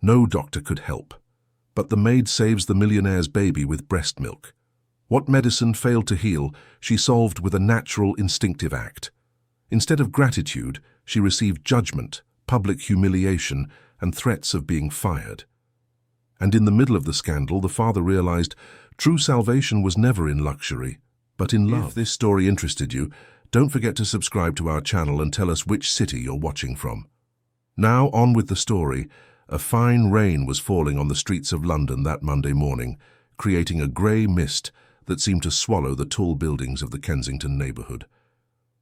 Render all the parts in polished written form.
No doctor could help. But the maid saves the millionaire's baby with breast milk. What medicine failed to heal, she solved with a natural, instinctive act. Instead of gratitude, she received judgment, public humiliation, and threats of being fired. And in the middle of the scandal, the father realized true salvation was never in luxury, but in love. If this story interested you, don't forget to subscribe to our channel and tell us which city you're watching from. Now on with the story. A fine rain was falling on the streets of London that Monday morning, creating a grey mist that seemed to swallow the tall buildings of the Kensington neighbourhood.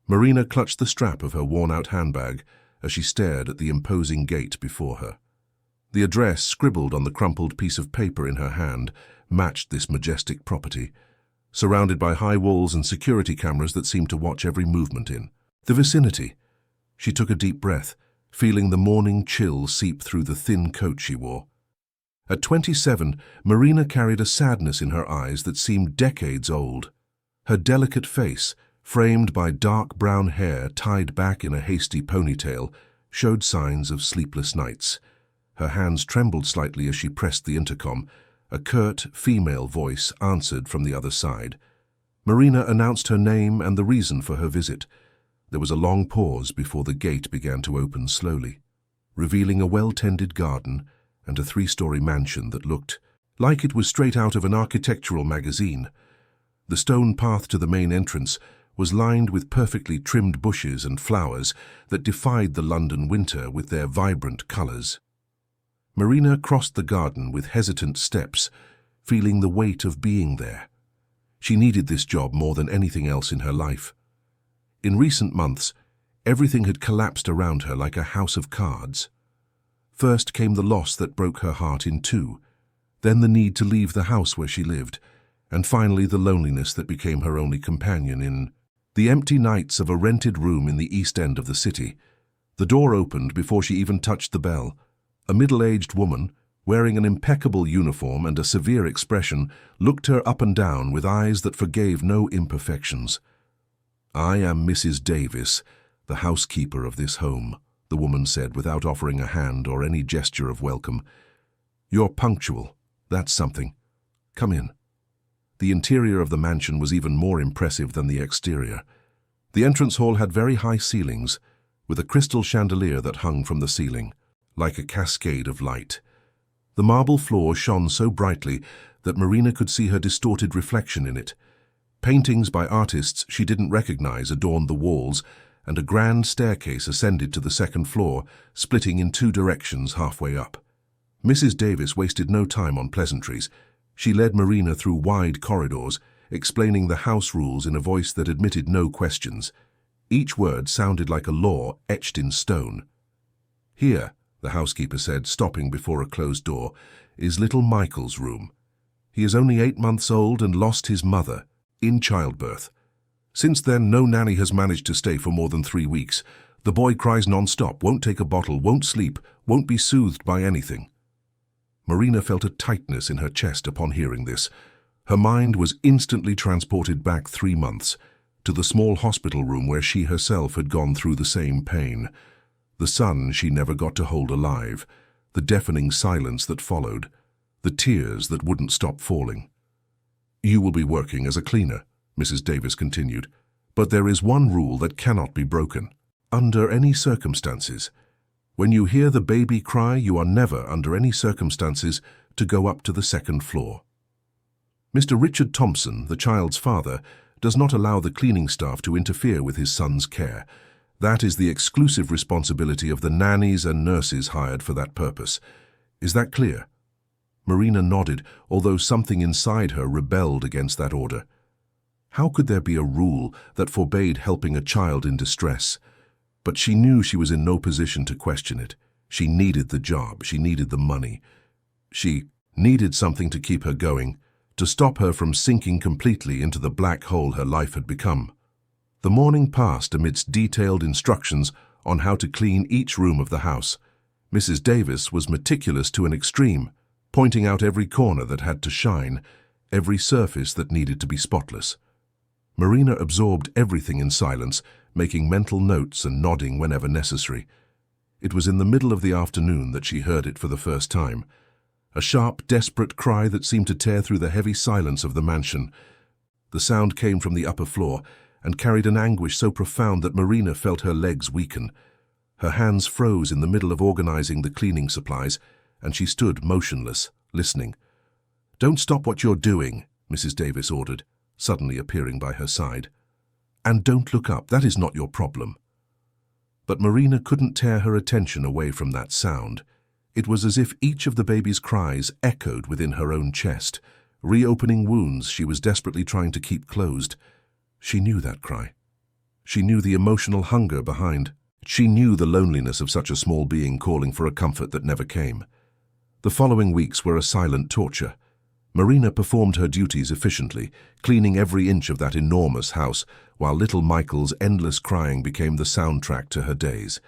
Marina clutched the strap of her worn-out handbag as she stared at the imposing gate before her. The address, scribbled on the crumpled piece of paper in her hand, matched this majestic property, surrounded by high walls and security cameras that seemed to watch every movement in the vicinity. She took a deep breath, feeling the morning chill seep through the thin coat she wore. At 27, Marina carried a sadness in her eyes that seemed decades old. Her delicate face, framed by dark brown hair tied back in a hasty ponytail, showed signs of sleepless nights. Her hands trembled slightly as she pressed the intercom. A curt, female voice answered from the other side. Marina announced her name and the reason for her visit. There was a long pause before the gate began to open slowly, revealing a well-tended garden and a 3-story mansion that looked like it was straight out of an architectural magazine. The stone path to the main entrance was lined with perfectly trimmed bushes and flowers that defied the London winter with their vibrant colours. Marina crossed the garden with hesitant steps, feeling the weight of being there. She needed this job more than anything else in her life. In recent months, everything had collapsed around her like a house of cards. First came the loss that broke her heart in two, then the need to leave the house where she lived, and finally the loneliness that became her only companion in the empty nights of a rented room in the East End of the city. The door opened before she even touched the bell. A middle-aged woman, wearing an impeccable uniform and a severe expression, looked her up and down with eyes that forgave no imperfections. "I am Mrs. Davis, the housekeeper of this home," the woman said without offering a hand or any gesture of welcome. "You're punctual. That's something. Come in." The interior of the mansion was even more impressive than the exterior. The entrance hall had very high ceilings, with a crystal chandelier that hung from the ceiling, like a cascade of light. The marble floor shone so brightly that Marina could see her distorted reflection in it. Paintings by artists she didn't recognize adorned the walls, and a grand staircase ascended to the second floor, splitting in 2 directions halfway up. Mrs. Davis wasted no time on pleasantries. She led Marina through wide corridors, explaining the house rules in a voice that admitted no questions. Each word sounded like a law etched in stone. "Here," the housekeeper said, stopping before a closed door, "is little Michael's room. He is only 8 months old and lost his mother in childbirth. Since then, no nanny has managed to stay for more than 3 weeks. The boy cries non-stop, won't take a bottle, won't sleep, won't be soothed by anything." Marina felt a tightness in her chest upon hearing this. Her mind was instantly transported back 3 months, to the small hospital room where she herself had gone through the same pain. The son she never got to hold alive, the deafening silence that followed, the tears that wouldn't stop falling. "You will be working as a cleaner," Mrs. Davis continued, "but there is one rule that cannot be broken. Under any circumstances, when you hear the baby cry, you are never, under any circumstances, to go up to the 2nd floor. Mr. Richard Thompson, the child's father, does not allow the cleaning staff to interfere with his son's care. That is the exclusive responsibility of the nannies and nurses hired for that purpose. Is that clear?" Marina nodded, although something inside her rebelled against that order. How could there be a rule that forbade helping a child in distress? But she knew she was in no position to question it. She needed the job, she needed the money. She needed something to keep her going, to stop her from sinking completely into the black hole her life had become. The morning passed amidst detailed instructions on how to clean each room of the house. Mrs. Davis was meticulous to an extreme, pointing out every corner that had to shine, every surface that needed to be spotless. Marina absorbed everything in silence, making mental notes and nodding whenever necessary. It was in the middle of the afternoon that she heard it for the first time. A sharp, desperate cry that seemed to tear through the heavy silence of the mansion. The sound came from the upper floor and carried an anguish so profound that Marina felt her legs weaken. Her hands froze in the middle of organizing the cleaning supplies, and she stood motionless, listening. "Don't stop what you're doing," Mrs. Davis ordered, suddenly appearing by her side. "And don't look up, that is not your problem." But Marina couldn't tear her attention away from that sound. It was as if each of the baby's cries echoed within her own chest, reopening wounds she was desperately trying to keep closed. She knew that cry. She knew the emotional hunger behind. She knew the loneliness of such a small being calling for a comfort that never came. The following weeks were a silent torture. Marina performed her duties efficiently, cleaning every inch of that enormous house, while little Michael's endless crying became the soundtrack to her days.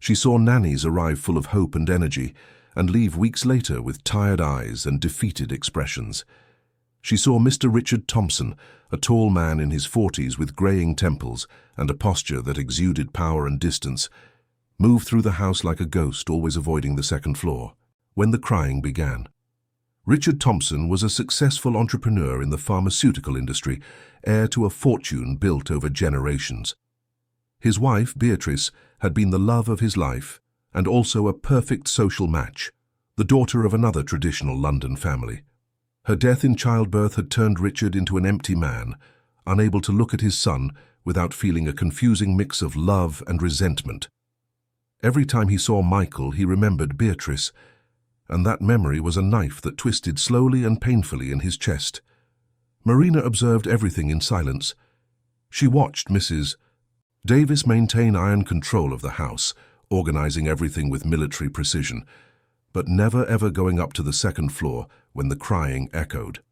She saw nannies arrive full of hope and energy, and leave weeks later with tired eyes and defeated expressions. She saw Mr. Richard Thompson, a tall man in his 40s with greying temples and a posture that exuded power and distance, move through the house like a ghost, always avoiding the second floor, when the crying began. Richard Thompson was a successful entrepreneur in the pharmaceutical industry, heir to a fortune built over generations. His wife, Beatrice, had been the love of his life and also a perfect social match, the daughter of another traditional London family. Her death in childbirth had turned Richard into an empty man, unable to look at his son without feeling a confusing mix of love and resentment. Every time he saw Michael, he remembered Beatrice, and that memory was a knife that twisted slowly and painfully in his chest. Marina observed everything in silence. She watched Mrs. Davis maintain iron control of the house, organizing everything with military precision, but never ever going up to the second floor when the crying echoed.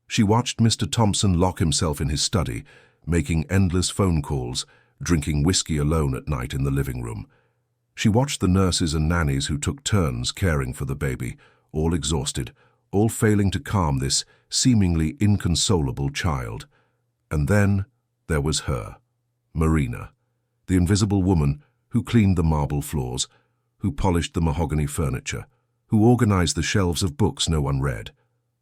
She watched Mr. Thompson lock himself in his study, making endless phone calls, drinking whiskey alone at night in the living room. She watched the nurses and nannies who took turns caring for the baby, all exhausted, all failing to calm this seemingly inconsolable child. And then there was her, Marina, the invisible woman who cleaned the marble floors, who polished the mahogany furniture, who organized the shelves of books no one read,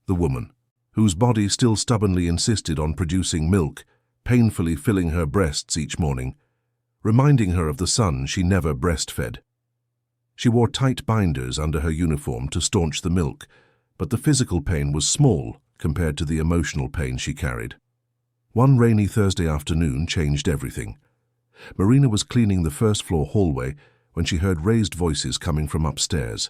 the woman whose body still stubbornly insisted on producing milk, painfully filling her breasts each morning, reminding her of the son she never breastfed. She wore tight binders under her uniform to staunch the milk, but the physical pain was small compared to the emotional pain she carried. One rainy Thursday afternoon changed everything. Marina was cleaning the first-floor hallway when she heard raised voices coming from upstairs.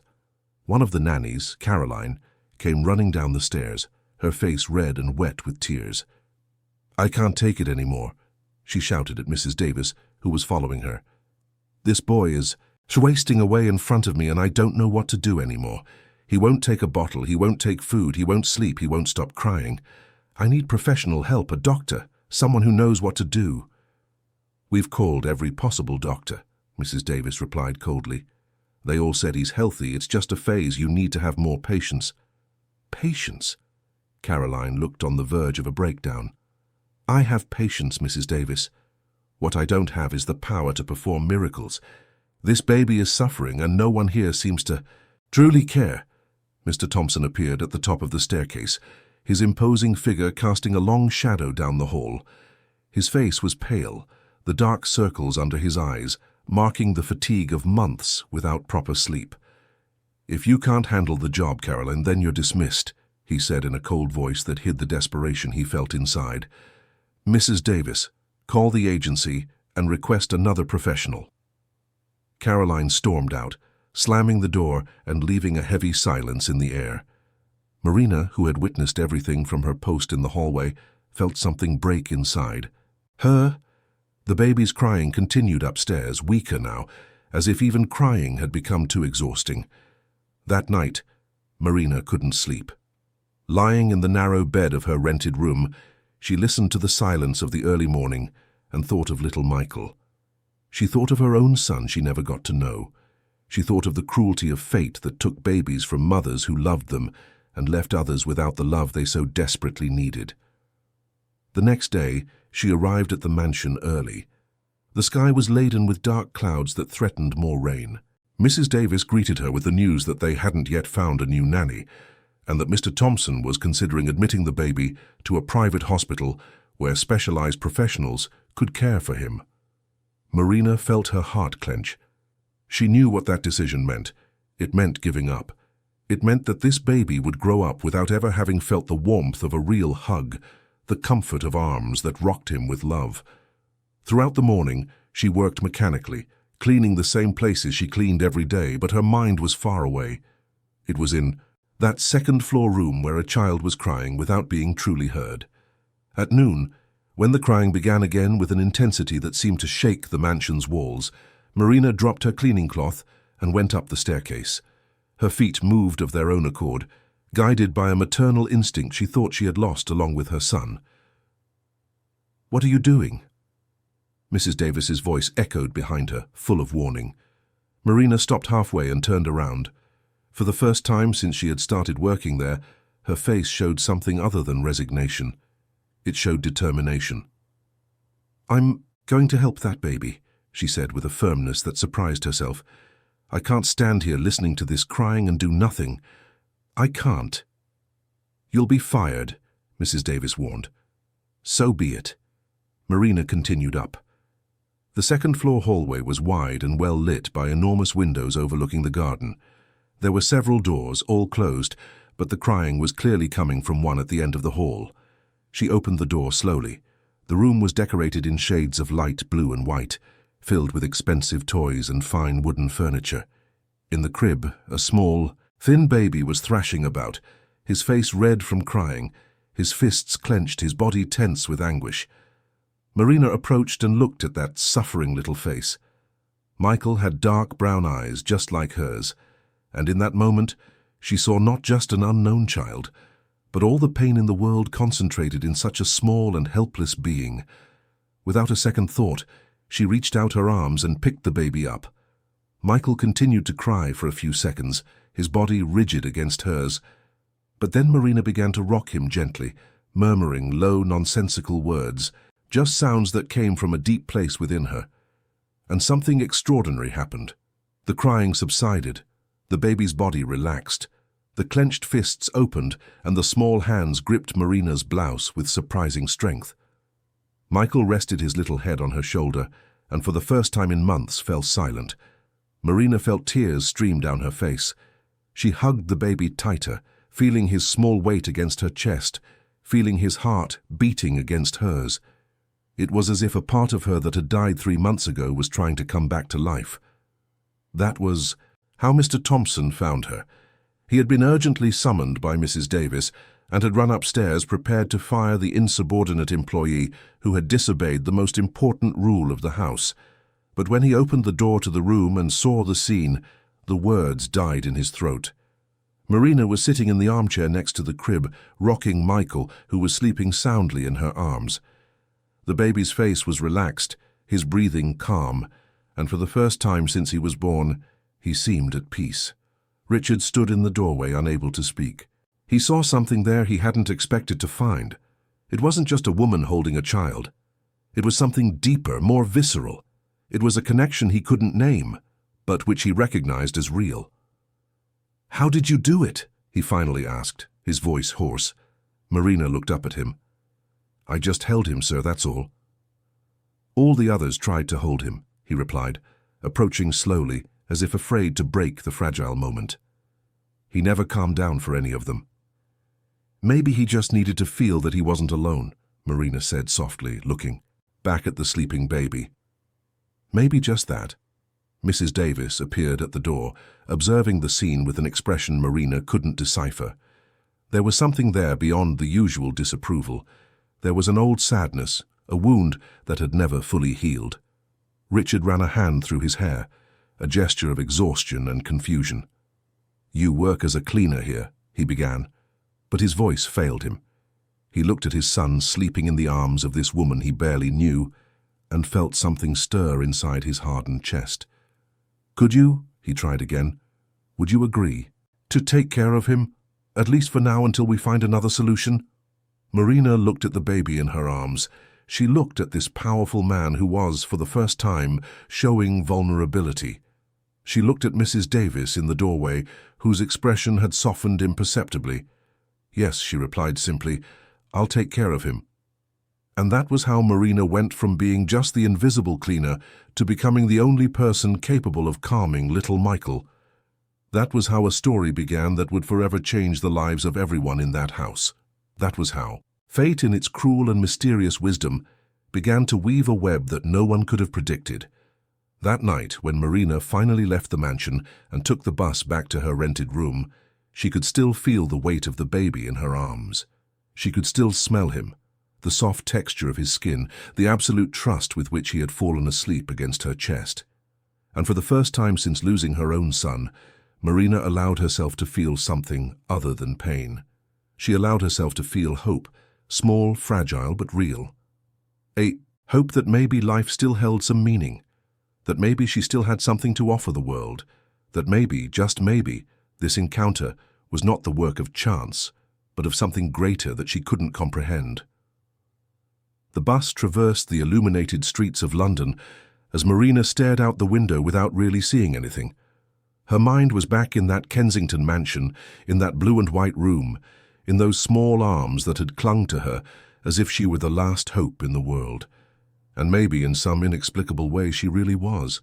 One of the nannies, Caroline, came running down the stairs, her face red and wet with tears. "I can't take it anymore," she shouted at Mrs. Davis, who was following her. "This boy is wasting away in front of me, and I don't know what to do anymore. He won't take a bottle, he won't take food, he won't sleep, he won't stop crying. I need professional help, a doctor, someone who knows what to do." "We've called every possible doctor," Mrs. Davis replied coldly. "They all said he's healthy, it's just a phase, you need to have more patience." "Patience?" Caroline looked on the verge of a breakdown. "I have patience, Mrs. Davis. What I don't have is the power to perform miracles. This baby is suffering, and no one here seems to truly care." Mr. Thompson appeared at the top of the staircase, his imposing figure casting a long shadow down the hall. His face was pale, the dark circles under his eyes marking the fatigue of months without proper sleep. "If you can't handle the job, Caroline, then you're dismissed," he said in a cold voice that hid the desperation he felt inside. "Mrs. Davis, call the agency and request another professional." Caroline stormed out, slamming the door and leaving a heavy silence in the air. Marina, who had witnessed everything from her post in the hallway, felt something break inside. The baby's crying continued upstairs, weaker now, as if even crying had become too exhausting. That night, Marina couldn't sleep. Lying in the narrow bed of her rented room, she listened to the silence of the early morning and thought of little Michael. She thought of her own son she never got to know. She thought of the cruelty of fate that took babies from mothers who loved them and left others without the love they so desperately needed. The next day, she arrived at the mansion early. The sky was laden with dark clouds that threatened more rain. Mrs. Davis greeted her with the news that they hadn't yet found a new nanny, and that Mr. Thompson was considering admitting the baby to a private hospital where specialized professionals could care for him. Marina felt her heart clench. She knew what that decision meant. It meant giving up. It meant that this baby would grow up without ever having felt the warmth of a real hug, the comfort of arms that rocked him with love. Throughout the morning, she worked mechanically, cleaning the same places she cleaned every day, but her mind was far away. It was in that second-floor room where a child was crying without being truly heard. At noon, when the crying began again with an intensity that seemed to shake the mansion's walls, Marina dropped her cleaning cloth and went up the staircase. Her feet moved of their own accord, guided by a maternal instinct she thought she had lost along with her son. "What are you doing?" Mrs. Davis's voice echoed behind her, full of warning. Marina stopped halfway and turned around. For the first time since she had started working there, her face showed something other than resignation. It showed determination. "I'm going to help that baby," she said with a firmness that surprised herself. "I can't stand here listening to this crying and do nothing. I can't." "You'll be fired," Mrs. Davis warned. "So be it." Marina continued up. The second-floor hallway was wide and well lit by enormous windows overlooking the garden. There were several doors, all closed, but the crying was clearly coming from one at the end of the hall. She opened the door slowly. The room was decorated in shades of light blue and white, filled with expensive toys and fine wooden furniture. In the crib, a small, thin baby was thrashing about, his face red from crying, his fists clenched, his body tense with anguish. Marina approached and looked at that suffering little face. Michael had dark brown eyes just like hers, and in that moment she saw not just an unknown child, but all the pain in the world concentrated in such a small and helpless being. Without a second thought, she reached out her arms and picked the baby up. Michael continued to cry for a few seconds, his body rigid against hers. But then Marina began to rock him gently, murmuring low, nonsensical words, just sounds that came from a deep place within her. And something extraordinary happened. The crying subsided. The baby's body relaxed. The clenched fists opened, and the small hands gripped Marina's blouse with surprising strength. Michael rested his little head on her shoulder, and for the first time in months fell silent. Marina felt tears stream down her face. She hugged the baby tighter, feeling his small weight against her chest, feeling his heart beating against hers. It was as if a part of her that had died 3 months ago was trying to come back to life. That was how Mr. Thompson found her. He had been urgently summoned by Mrs. Davis and had run upstairs prepared to fire the insubordinate employee who had disobeyed the most important rule of the house. But when he opened the door to the room and saw the scene, the words died in his throat. Marina was sitting in the armchair next to the crib, rocking Michael, who was sleeping soundly in her arms. The baby's face was relaxed, his breathing calm, and for the first time since he was born, he seemed at peace. Richard stood in the doorway, unable to speak. He saw something there he hadn't expected to find. It wasn't just a woman holding a child. It was something deeper, more visceral. It was a connection he couldn't name, but which he recognized as real. "How did you do it?" he finally asked, his voice hoarse. Marina looked up at him. "I just held him, sir, that's all." "All the others tried to hold him," he replied, approaching slowly, as if afraid to break the fragile moment. "He never calmed down for any of them." "Maybe he just needed to feel that he wasn't alone," Marina said softly, looking back at the sleeping baby. "Maybe just that." Mrs. Davis appeared at the door, observing the scene with an expression Marina couldn't decipher. There was something there beyond the usual disapproval. There was an old sadness, a wound that had never fully healed. Richard ran a hand through his hair, a gesture of exhaustion and confusion. "You work as a cleaner here," he began, but his voice failed him. He looked at his son sleeping in the arms of this woman he barely knew, and felt something stir inside his hardened chest. "Could you?" he tried again. "Would you agree to take care of him, at least for now until we find another solution?" Marina looked at the baby in her arms. She looked at this powerful man who was, for the first time, showing vulnerability. She looked at Mrs. Davis in the doorway, whose expression had softened imperceptibly. "Yes," she replied simply, "I'll take care of him." And that was how Marina went from being just the invisible cleaner to becoming the only person capable of calming little Michael. That was how a story began that would forever change the lives of everyone in that house. That was how fate, in its cruel and mysterious wisdom, began to weave a web that no one could have predicted. That night, when Marina finally left the mansion and took the bus back to her rented room, she could still feel the weight of the baby in her arms. She could still smell him, the soft texture of his skin, the absolute trust with which he had fallen asleep against her chest. And for the first time since losing her own son, Marina allowed herself to feel something other than pain. She allowed herself to feel hope, small, fragile, but real. A hope that maybe life still held some meaning, that maybe she still had something to offer the world, that maybe, just maybe, this encounter was not the work of chance, but of something greater that she couldn't comprehend. The bus traversed the illuminated streets of London as Marina stared out the window without really seeing anything. Her mind was back in that Kensington mansion, in that blue and white room, in those small arms that had clung to her as if she were the last hope in the world. And maybe in some inexplicable way she really was.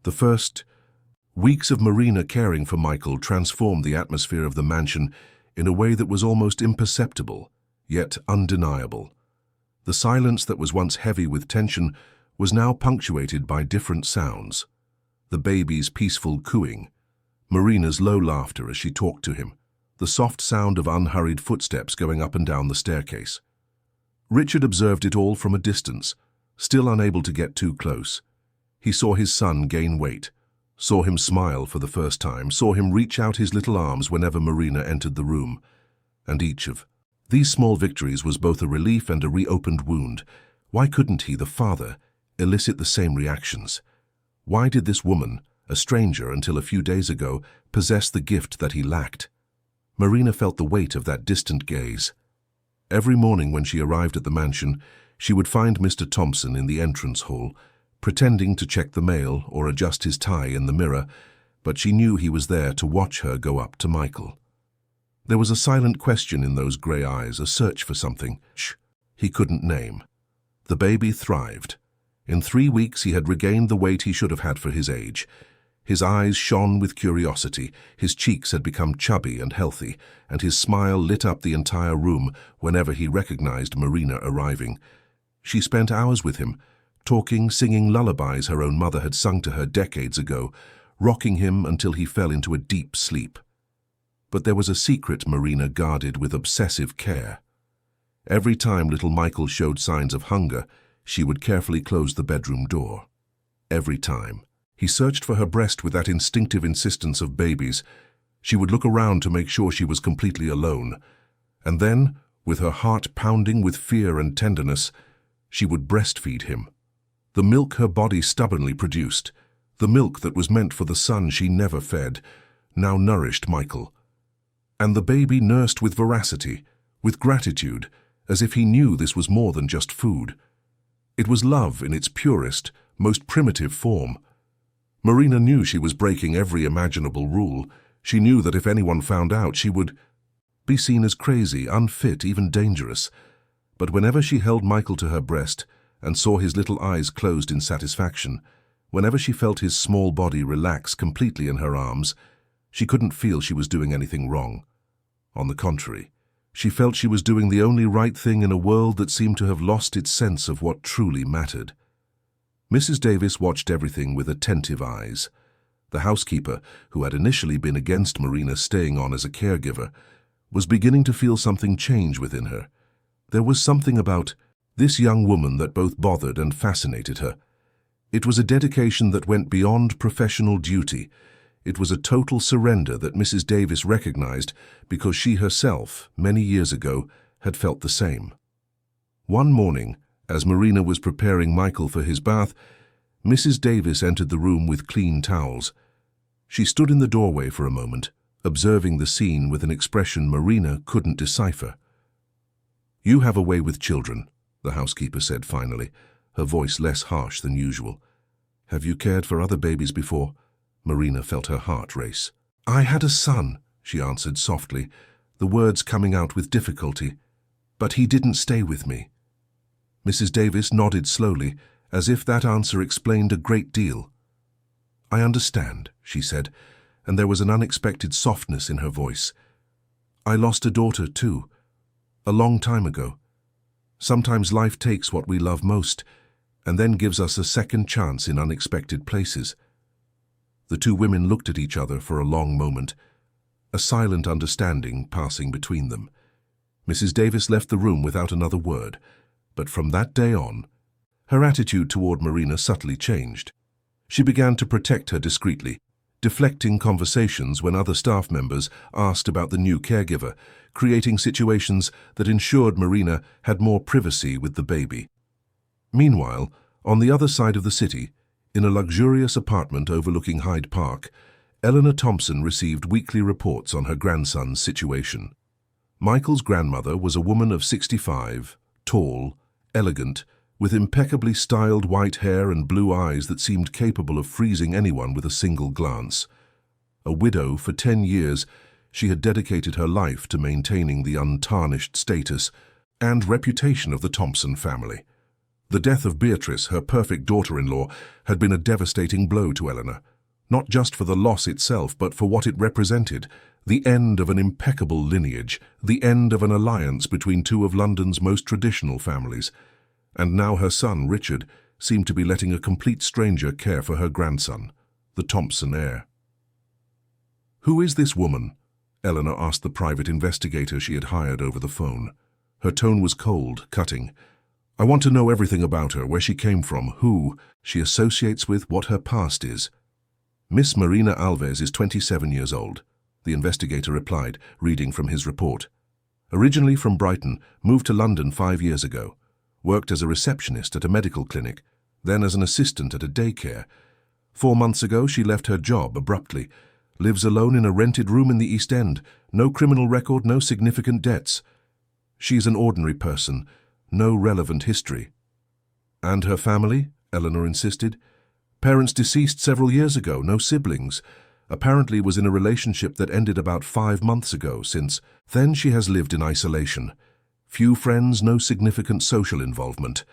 The first weeks of Marina caring for Michael transformed the atmosphere of the mansion in a way that was almost imperceptible, yet undeniable. The silence that was once heavy with tension was now punctuated by different sounds. The baby's peaceful cooing, Marina's low laughter as she talked to him, the soft sound of unhurried footsteps going up and down the staircase. Richard observed it all from a distance, still unable to get too close. He saw his son gain weight, saw him smile for the first time, saw him reach out his little arms whenever Marina entered the room. And each of these small victories was both a relief and a reopened wound. Why couldn't he, the father, elicit the same reactions? Why did this woman, a stranger until a few days ago, possess the gift that he lacked? Marina felt the weight of that distant gaze. Every morning when she arrived at the mansion, she would find Mr. Thompson in the entrance hall, pretending to check the mail or adjust his tie in the mirror, but she knew he was there to watch her go up to Michael. There was a silent question in those grey eyes, a search for something he couldn't name. The baby thrived. In 3 weeks he had regained the weight he should have had for his age. His eyes shone with curiosity, his cheeks had become chubby and healthy, and his smile lit up the entire room whenever he recognized Marina arriving. She spent hours with him, talking, singing lullabies her own mother had sung to her decades ago, rocking him until he fell into a deep sleep. But there was a secret Marina guarded with obsessive care. Every time little Michael showed signs of hunger, she would carefully close the bedroom door. Every time. He searched for her breast with that instinctive insistence of babies. She would look around to make sure she was completely alone. And then, with her heart pounding with fear and tenderness, she would breastfeed him. The milk her body stubbornly produced, the milk that was meant for the son she never fed, now nourished Michael. And the baby nursed with veracity, with gratitude, as if he knew this was more than just food. It was love in its purest, most primitive form. Marina knew she was breaking every imaginable rule. She knew that if anyone found out, she would be seen as crazy, unfit, even dangerous. But whenever she held Michael to her breast and saw his little eyes closed in satisfaction, whenever she felt his small body relax completely in her arms, she couldn't feel she was doing anything wrong. On the contrary, she felt she was doing the only right thing in a world that seemed to have lost its sense of what truly mattered. Mrs. Davis watched everything with attentive eyes. The housekeeper, who had initially been against Marina staying on as a caregiver, was beginning to feel something change within her. There was something about this young woman that both bothered and fascinated her. It was a dedication that went beyond professional duty. It was a total surrender that Mrs. Davis recognized because she herself, many years ago, had felt the same. One morning, as Marina was preparing Michael for his bath, Mrs. Davis entered the room with clean towels. She stood in the doorway for a moment, observing the scene with an expression Marina couldn't decipher. "You have a way with children," the housekeeper said finally, her voice less harsh than usual. "Have you cared for other babies before?" Marina felt her heart race. "I had a son," she answered softly, the words coming out with difficulty. "But he didn't stay with me." Mrs. Davis nodded slowly, as if that answer explained a great deal. "I understand," she said, and there was an unexpected softness in her voice. "I lost a daughter, too, a long time ago. Sometimes life takes what we love most and then gives us a second chance in unexpected places." The two women looked at each other for a long moment, a silent understanding passing between them. Mrs. Davis left the room without another word, but from that day on, her attitude toward Marina subtly changed. She began to protect her discreetly, deflecting conversations when other staff members asked about the new caregiver, creating situations that ensured Marina had more privacy with the baby. Meanwhile, on the other side of the city, in a luxurious apartment overlooking Hyde Park, Eleanor Thompson received weekly reports on her grandson's situation. Michael's grandmother was a woman of 65, tall, elegant, with impeccably styled white hair and blue eyes that seemed capable of freezing anyone with a single glance. A widow for 10 years, she had dedicated her life to maintaining the untarnished status and reputation of the Thompson family. The death of Beatrice, her perfect daughter-in-law, had been a devastating blow to Eleanor, not just for the loss itself, but for what it represented: the end of an impeccable lineage, the end of an alliance between two of London's most traditional families. And now her son, Richard, seemed to be letting a complete stranger care for her grandson, the Thompson heir. "Who is this woman?" Eleanor asked the private investigator she had hired over the phone. Her tone was cold, cutting. "I want to know everything about her, where she came from, who she associates with, what her past is." "Miss Marina Alves is 27 years old," the investigator replied, reading from his report. "Originally from Brighton, moved to London 5 years ago. Worked as a receptionist at a medical clinic, then as an assistant at a daycare. 4 months ago, she left her job abruptly. Lives alone in a rented room in the East End. No criminal record, no significant debts. She's an ordinary person. No relevant history." "And her family?" Eleanor insisted. "Parents deceased several years ago, no siblings. Apparently was in a relationship that ended about 5 months ago. Since then she has lived in isolation. Few friends, no significant social involvement."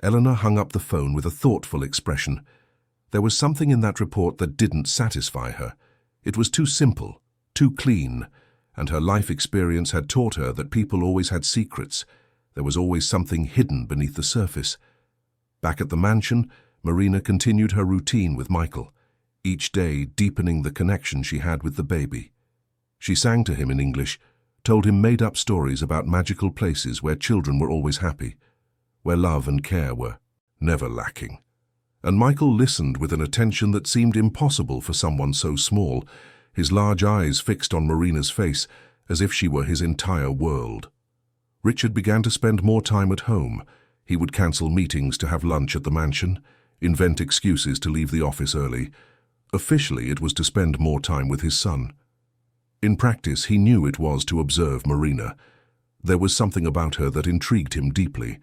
Eleanor hung up the phone with a thoughtful expression. There was something in that report that didn't satisfy her. It was too simple, too clean, and her life experience had taught her that people always had secrets. There was always something hidden beneath the surface. Back at the mansion, Marina continued her routine with Michael, each day deepening the connection she had with the baby. She sang to him in English, told him made-up stories about magical places where children were always happy, where love and care were never lacking. And Michael listened with an attention that seemed impossible for someone so small, his large eyes fixed on Marina's face as if she were his entire world. Richard began to spend more time at home. He would cancel meetings to have lunch at the mansion, invent excuses to leave the office early. Officially, it was to spend more time with his son. In practice, he knew it was to observe Marina. There was something about her that intrigued him deeply.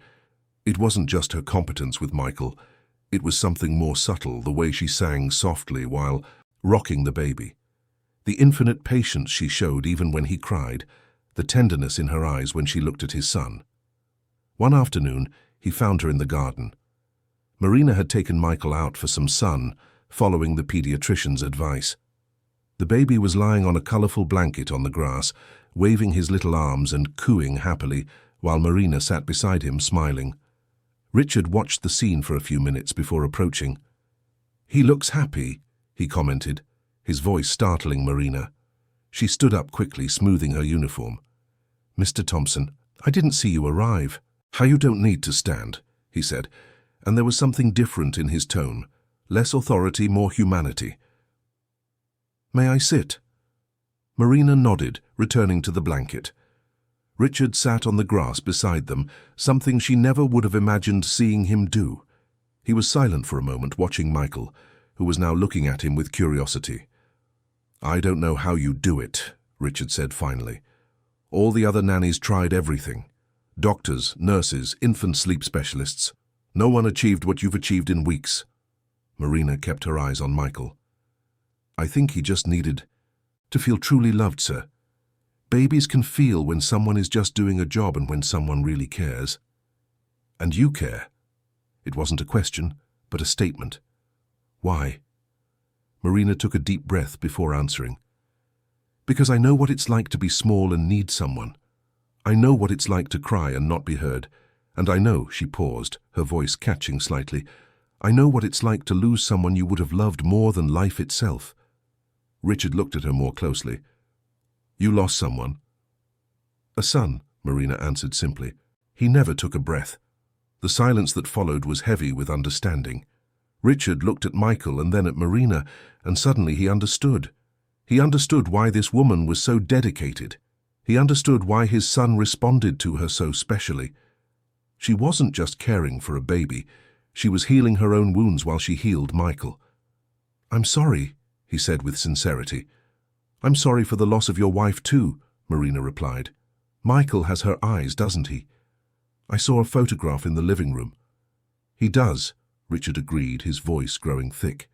It wasn't just her competence with Michael. It was something more subtle, the way she sang softly while rocking the baby. The infinite patience she showed even when he cried, the tenderness in her eyes when she looked at his son. One afternoon, he found her in the garden. Marina had taken Michael out for some sun, following the pediatrician's advice. The baby was lying on a colorful blanket on the grass, waving his little arms and cooing happily, while Marina sat beside him, smiling. Richard watched the scene for a few minutes before approaching. "He looks happy," he commented, his voice startling Marina. She stood up quickly, smoothing her uniform. "Mr. Thompson, I didn't see you arrive." "How, you don't need to stand," he said, and there was something different in his tone. Less authority, more humanity. "May I sit?" Marina nodded, returning to the blanket. Richard sat on the grass beside them, something she never would have imagined seeing him do. He was silent for a moment, watching Michael, who was now looking at him with curiosity. "I don't know how you do it," Richard said finally. "All the other nannies tried everything. Doctors, nurses, infant sleep specialists. No one achieved what you've achieved in weeks." Marina kept her eyes on Michael. I think he just needed to feel truly loved, sir. Babies can feel when someone is just doing a job and when someone really cares. And you care. It wasn't a question, but a statement. Why? Marina took a deep breath before answering. Because I know what it's like to be small and need someone. I know what it's like to cry and not be heard. And I know, she paused, her voice catching slightly, I know what it's like to lose someone you would have loved more than life itself. Richard looked at her more closely. You lost someone? A son, Marina answered simply. He never took a breath. The silence that followed was heavy with understanding. Richard looked at Michael and then at Marina, and suddenly he understood. He understood why this woman was so dedicated. He understood why his son responded to her so specially. She wasn't just caring for a baby. She was healing her own wounds while she healed Michael. I'm sorry, he said with sincerity. I'm sorry for the loss of your wife too, Marina replied. Michael has her eyes, doesn't he? I saw a photograph in the living room. He does, Richard agreed, his voice growing thick.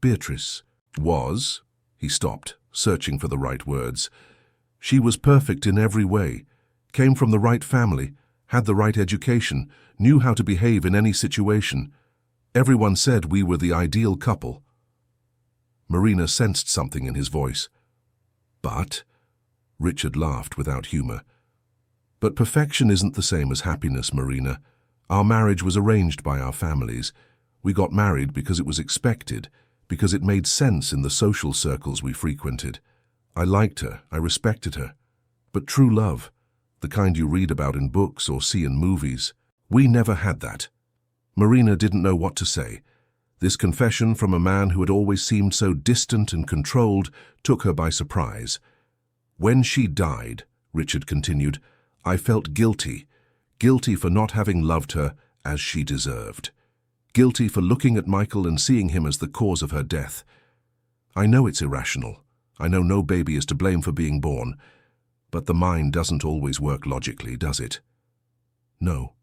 Beatrice was, he stopped, searching for the right words. She was perfect in every way, came from the right family, had the right education, knew how to behave in any situation. Everyone said we were the ideal couple. Marina sensed something in his voice. But, Richard laughed without humor. But perfection isn't the same as happiness, Marina. Our marriage was arranged by our families. We got married because it was expected, because it made sense in the social circles we frequented. I liked her, I respected her. But true love, the kind you read about in books or see in movies, we never had that. Marina didn't know what to say. This confession from a man who had always seemed so distant and controlled took her by surprise. When she died, Richard continued, I felt guilty. Guilty for not having loved her as she deserved. Guilty for looking at Michael and seeing him as the cause of her death. I know it's irrational. I know no baby is to blame for being born. But the mind doesn't always work logically, does it? No,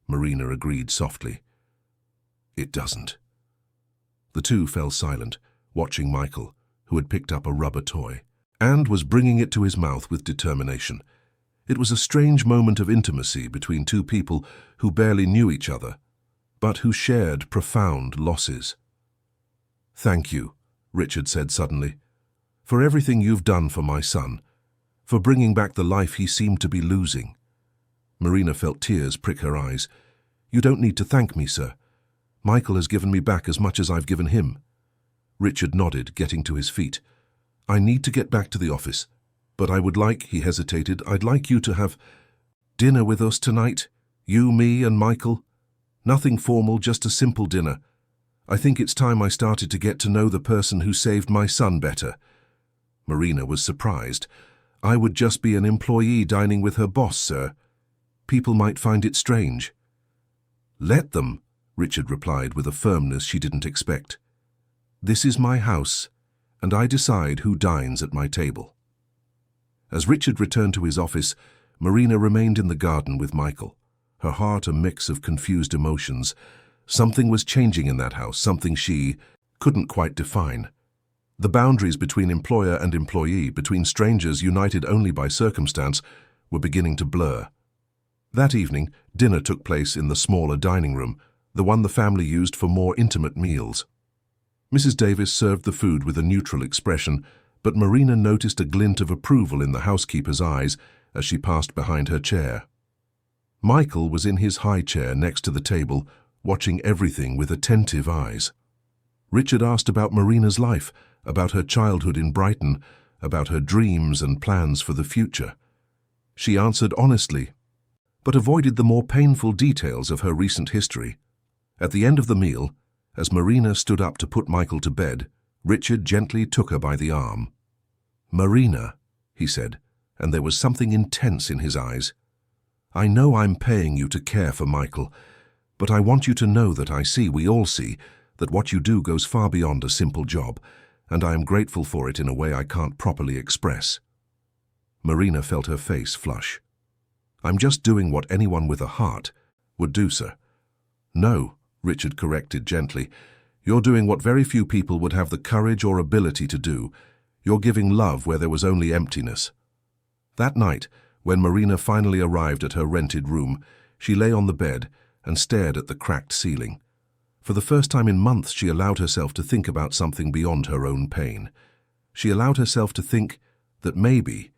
Marina agreed softly. It doesn't. The two fell silent, watching Michael, who had picked up a rubber toy, and was bringing it to his mouth with determination. It was a strange moment of intimacy between two people who barely knew each other, but who shared profound losses. Thank you, Richard said suddenly, for everything you've done for my son, for bringing back the life he seemed to be losing. Marina felt tears prick her eyes. You don't need to thank me, sir. Michael has given me back as much as I've given him. Richard nodded, getting to his feet. I need to get back to the office, but I would like, he hesitated, I'd like you to have dinner with us tonight, you, me, and Michael. Nothing formal, just a simple dinner. I think it's time I started to get to know the person who saved my son better. Marina was surprised. I would just be an employee dining with her boss, sir. People might find it strange. Let them, Richard replied with a firmness she didn't expect. This is my house, and I decide who dines at my table. As Richard returned to his office, Marina remained in the garden with Michael, her heart a mix of confused emotions. Something was changing in that house, something she couldn't quite define. The boundaries between employer and employee, between strangers united only by circumstance, were beginning to blur. That evening, dinner took place in the smaller dining room, the one the family used for more intimate meals. Mrs. Davis served the food with a neutral expression, but Marina noticed a glint of approval in the housekeeper's eyes as she passed behind her chair. Michael was in his high chair next to the table, watching everything with attentive eyes. Richard asked about Marina's life, about her childhood in Brighton, about her dreams and plans for the future. She answered honestly, but avoided the more painful details of her recent history. At the end of the meal, as Marina stood up to put Michael to bed, Richard gently took her by the arm. Marina, he said, and there was something intense in his eyes. I know I'm paying you to care for Michael, but I want you to know that we all see, that what you do goes far beyond a simple job, and I am grateful for it in a way I can't properly express. Marina felt her face flush. I'm just doing what anyone with a heart would do, sir. No, Richard corrected gently. You're doing what very few people would have the courage or ability to do. You're giving love where there was only emptiness." That night, when Marina finally arrived at her rented room, she lay on the bed and stared at the cracked ceiling. For the first time in months, she allowed herself to think about something beyond her own pain. She allowed herself to think that maybe,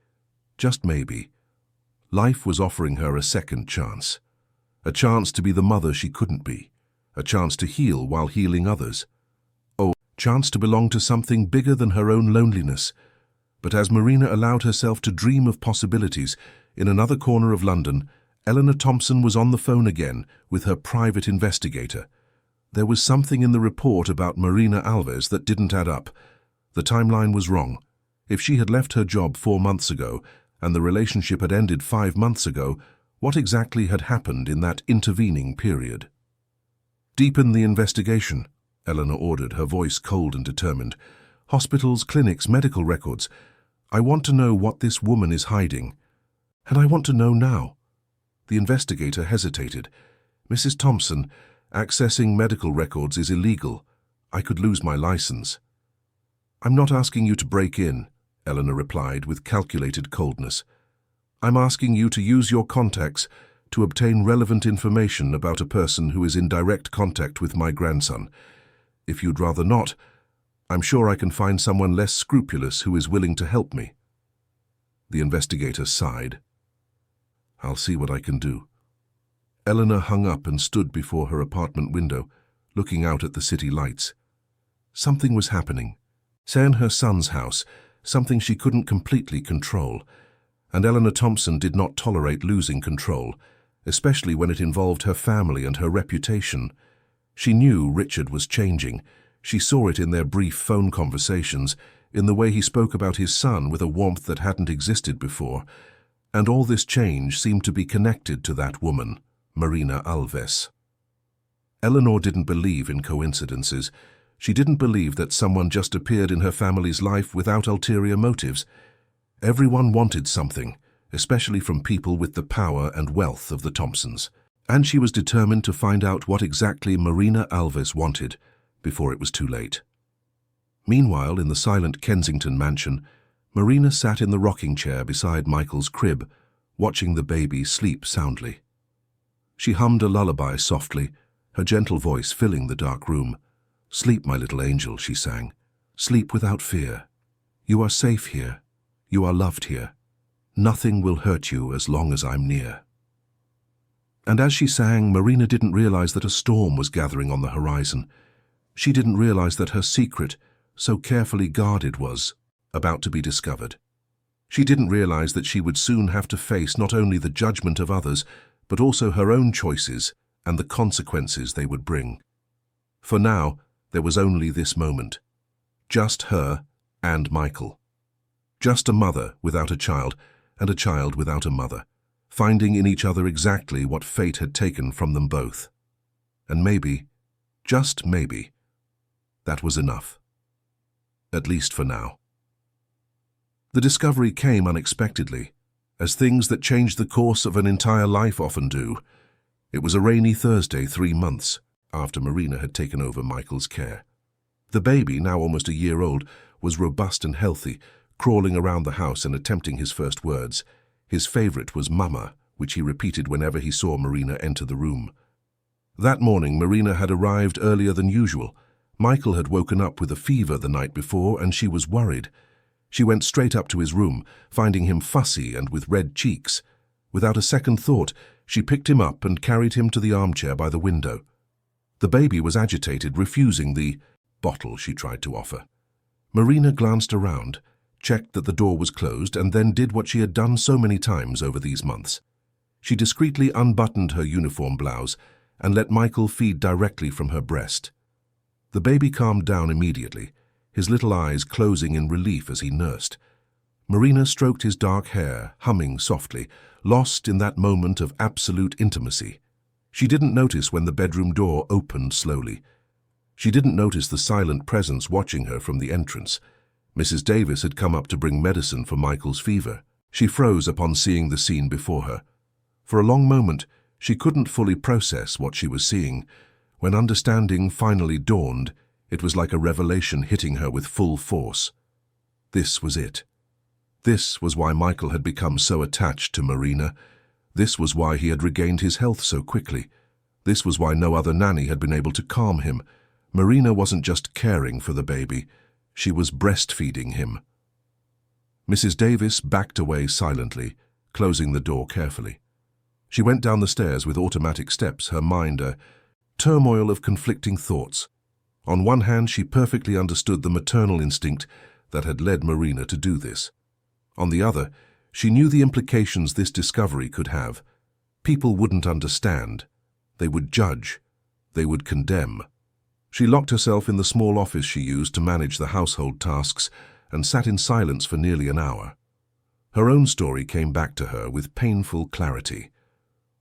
just maybe, life was offering her a second chance. A chance to be the mother she couldn't be. A chance to heal while healing others. Oh, chance to belong to something bigger than her own loneliness. But as Marina allowed herself to dream of possibilities, in another corner of London, Eleanor Thompson was on the phone again with her private investigator. There was something in the report about Marina Alves that didn't add up. The timeline was wrong. If she had left her job 4 months ago, and the relationship had ended 5 months ago, what exactly had happened in that intervening period? "Deepen the investigation," Eleanor ordered, her voice cold and determined. "Hospitals, clinics, medical records. I want to know what this woman is hiding. And I want to know now." The investigator hesitated. "Mrs. Thompson, accessing medical records is illegal. I could lose my license." "I'm not asking you to break in," Eleanor replied with calculated coldness. "I'm asking you to use your contacts to obtain relevant information about a person who is in direct contact with my grandson. If you'd rather not, I'm sure I can find someone less scrupulous who is willing to help me." The investigator sighed. "I'll see what I can do." Eleanor hung up and stood before her apartment window, looking out at the city lights. Something was happening. Say in her son's house, something she couldn't completely control. And Eleanor Thompson did not tolerate losing control, especially when it involved her family and her reputation. She knew Richard was changing. She saw it in their brief phone conversations, in the way he spoke about his son with a warmth that hadn't existed before. And all this change seemed to be connected to that woman, Marina Alves. Eleanor didn't believe in coincidences. She didn't believe that someone just appeared in her family's life without ulterior motives. Everyone wanted something, especially from people with the power and wealth of the Thompsons. And she was determined to find out what exactly Marina Alves wanted before it was too late. Meanwhile, in the silent Kensington mansion, Marina sat in the rocking chair beside Michael's crib, watching the baby sleep soundly. She hummed a lullaby softly, her gentle voice filling the dark room. "Sleep, my little angel," she sang. "Sleep without fear. You are safe here. You are loved here. Nothing will hurt you as long as I'm near." And as she sang, Marina didn't realize that a storm was gathering on the horizon. She didn't realize that her secret, so carefully guarded, was about to be discovered. She didn't realize that she would soon have to face not only the judgment of others, but also her own choices and the consequences they would bring. For now, there was only this moment. Just her and Michael. Just a mother without a child, and a child without a mother, finding in each other exactly what fate had taken from them both. And maybe, just maybe, that was enough. At least for now. The discovery came unexpectedly, as things that change the course of an entire life often do. It was a rainy Thursday 3 months after Marina had taken over Michael's care. The baby, now almost a year old, was robust and healthy, crawling around the house and attempting his first words. His favorite was "Mama," which he repeated whenever he saw Marina enter the room. That morning, Marina had arrived earlier than usual. Michael had woken up with a fever the night before, and she was worried. She went straight up to his room, finding him fussy and with red cheeks. Without a second thought, she picked him up and carried him to the armchair by the window. The baby was agitated, refusing the bottle she tried to offer. Marina glanced around, checked that the door was closed, and then did what she had done so many times over these months. She discreetly unbuttoned her uniform blouse and let Michael feed directly from her breast. The baby calmed down immediately, his little eyes closing in relief as he nursed. Marina stroked his dark hair, humming softly, lost in that moment of absolute intimacy. She didn't notice when the bedroom door opened slowly. She didn't notice the silent presence watching her from the entrance. Mrs. Davis had come up to bring medicine for Michael's fever. She froze upon seeing the scene before her. For a long moment, she couldn't fully process what she was seeing. When understanding finally dawned, It was like a revelation hitting her with full force. This was it. This was why Michael had become so attached to Marina. This was why he had regained his health so quickly. This was why no other nanny had been able to calm him. Marina wasn't just caring for the baby, she was breastfeeding him. Mrs. Davis backed away silently, closing the door carefully. She went down the stairs with automatic steps, her mind a turmoil of conflicting thoughts. On one hand, she perfectly understood the maternal instinct that had led Marina to do this. On the other, she knew the implications this discovery could have. People wouldn't understand. They would judge. They would condemn. She locked herself in the small office she used to manage the household tasks and sat in silence for nearly an hour. Her own story came back to her with painful clarity.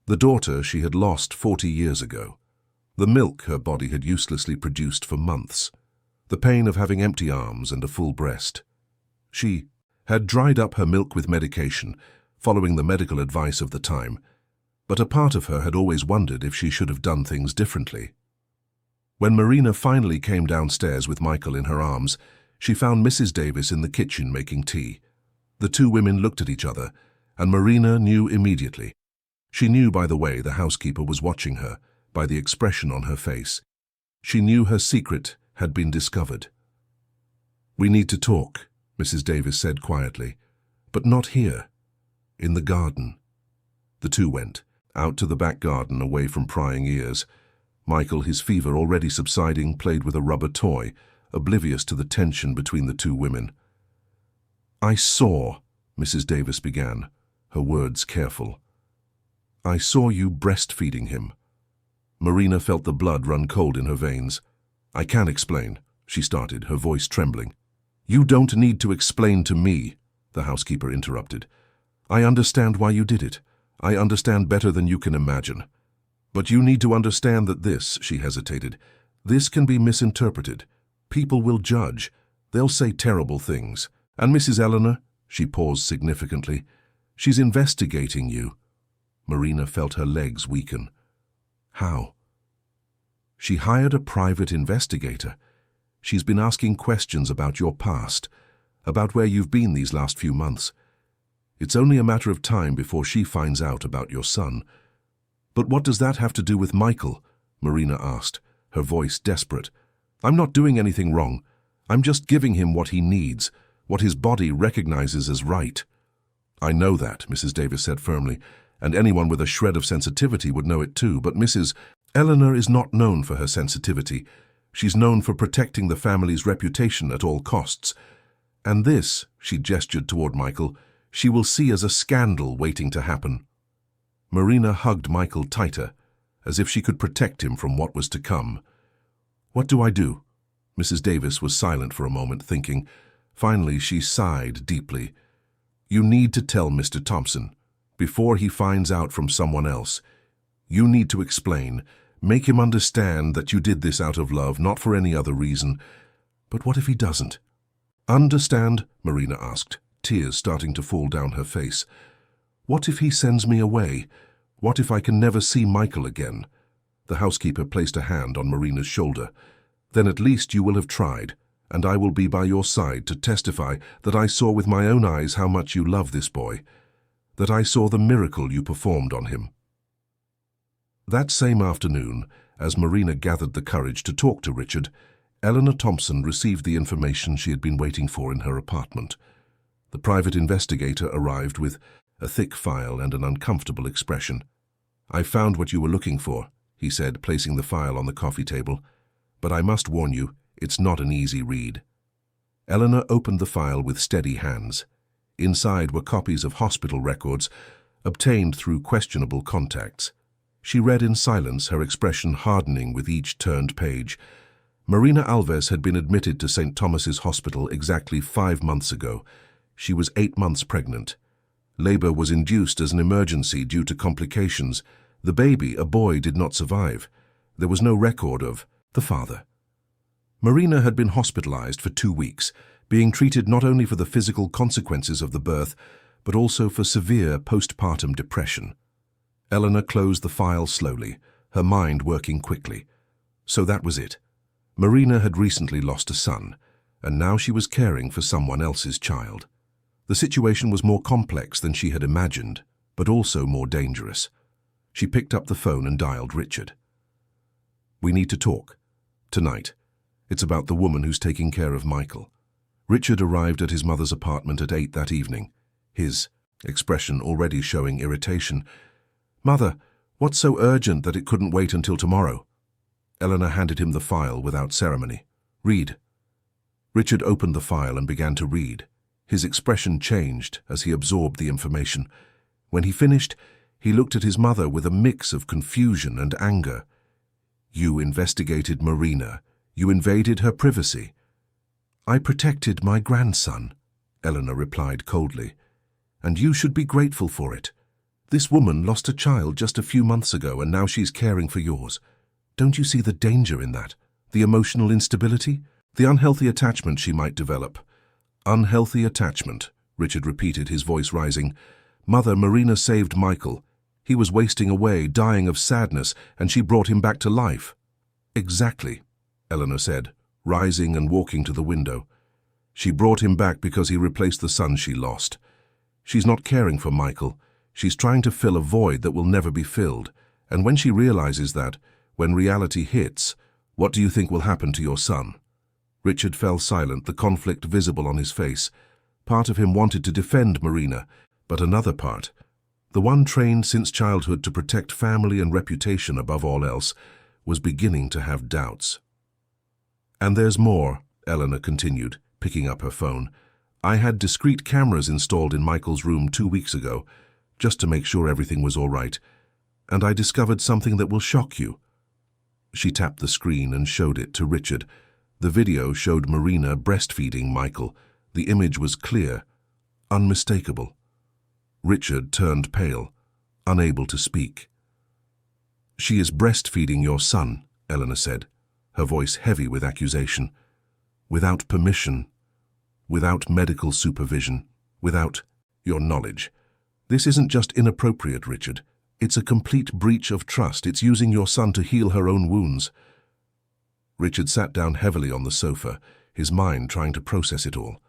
The daughter she had lost 40 years ago. The milk her body had uselessly produced for months. The pain of having empty arms and a full breast. She had dried up her milk with medication, following the medical advice of the time, but a part of her had always wondered if she should have done things differently. When Marina finally came downstairs with Michael in her arms, she found Mrs. Davis in the kitchen making tea. The two women looked at each other, and Marina knew immediately. She knew by the way the housekeeper was watching her, by the expression on her face. She knew her secret had been discovered. "We need to talk," Mrs. Davis said quietly. "But not here. In the garden." The two went, out to the back garden away from prying ears. Michael, his fever already subsiding, played with a rubber toy, oblivious to the tension between the two women. "I saw," Mrs. Davis began, her words careful. "I saw you breastfeeding him." Marina felt the blood run cold in her veins. "I can't explain," she started, her voice trembling. "You don't need to explain to me," the housekeeper interrupted. "I understand why you did it. I understand better than you can imagine. But you need to understand that this," she hesitated, "this can be misinterpreted. People will judge. They'll say terrible things. And Mrs. Eleanor," she paused significantly, "she's investigating you." Marina felt her legs weaken. "How?" "She hired a private investigator. She's been asking questions about your past, about where you've been these last few months. It's only a matter of time before she finds out about your son." "But what does that have to do with Michael?" Marina asked, her voice desperate. "I'm not doing anything wrong. I'm just giving him what he needs, what his body recognizes as right." "I know that," Mrs. Davis said firmly, "and anyone with a shred of sensitivity would know it too, but Mrs. Eleanor is not known for her sensitivity. She's known for protecting the family's reputation at all costs. And this," she gestured toward Michael, "she will see as a scandal waiting to happen." Marina hugged Michael tighter, as if she could protect him from what was to come. "What do I do?" Mrs. Davis was silent for a moment, thinking. Finally, she sighed deeply. "You need to tell Mr. Thompson, before he finds out from someone else. You need to explain, make him understand that you did this out of love, not for any other reason. But what if he doesn't?" "Understand?" Marina asked, tears starting to fall down her face. "What if he sends me away? What if I can never see Michael again?" The housekeeper placed a hand on Marina's shoulder. "Then at least you will have tried, and I will be by your side to testify that I saw with my own eyes how much you love this boy, that I saw the miracle you performed on him." That same afternoon, as Marina gathered the courage to talk to Richard, Eleanor Thompson received the information she had been waiting for in her apartment. The private investigator arrived with a thick file and an uncomfortable expression. "I found what you were looking for," he said, placing the file on the coffee table. "But I must warn you, it's not an easy read." Eleanor opened the file with steady hands. Inside were copies of hospital records, obtained through questionable contacts. She read in silence, her expression hardening with each turned page. Marina Alves had been admitted to St. Thomas's Hospital exactly 5 months ago. She was 8 months pregnant. Labor was induced as an emergency due to complications. The baby, a boy, did not survive. There was no record of the father. Marina had been hospitalized for 2 weeks, being treated not only for the physical consequences of the birth, but also for severe postpartum depression. Eleanor closed the file slowly, her mind working quickly. So that was it. Marina had recently lost a son, and now she was caring for someone else's child. The situation was more complex than she had imagined, but also more dangerous. She picked up the phone and dialed Richard. "We need to talk. Tonight. It's about the woman who's taking care of Michael." Richard arrived at his mother's apartment at 8 that evening, his expression already showing irritation. "Mother, what's so urgent that it couldn't wait until tomorrow?" Eleanor handed him the file without ceremony. "Read." Richard opened the file and began to read. His expression changed as he absorbed the information. When he finished, he looked at his mother with a mix of confusion and anger. "You investigated Marina. You invaded her privacy." "I protected my grandson," Eleanor replied coldly. "And you should be grateful for it. This woman lost a child just a few months ago, and now she's caring for yours. Don't you see the danger in that? The emotional instability? The unhealthy attachment she might develop?" "Unhealthy attachment," Richard repeated, his voice rising. "Mother, Marina saved Michael. He was wasting away, dying of sadness, and she brought him back to life." "Exactly," Eleanor said, rising and walking to the window. "She brought him back because he replaced the son she lost. She's not caring for Michael. She's trying to fill a void that will never be filled. And when she realizes that, when reality hits, what do you think will happen to your son?" Richard fell silent, the conflict visible on his face. Part of him wanted to defend Marina, but another part, the one trained since childhood to protect family and reputation above all else, was beginning to have doubts. "And there's more," Eleanor continued, picking up her phone. "I had discreet cameras installed in Michael's room 2 weeks ago, just to make sure everything was all right. And I discovered something that will shock you." She tapped the screen and showed it to Richard. The video showed Marina breastfeeding Michael. The image was clear, unmistakable. Richard turned pale, unable to speak. "She is breastfeeding your son," Eleanor said, her voice heavy with accusation. "Without permission, without medical supervision, without your knowledge. This isn't just inappropriate, Richard. It's a complete breach of trust. It's using your son to heal her own wounds." Richard sat down heavily on the sofa, his mind trying to process it all.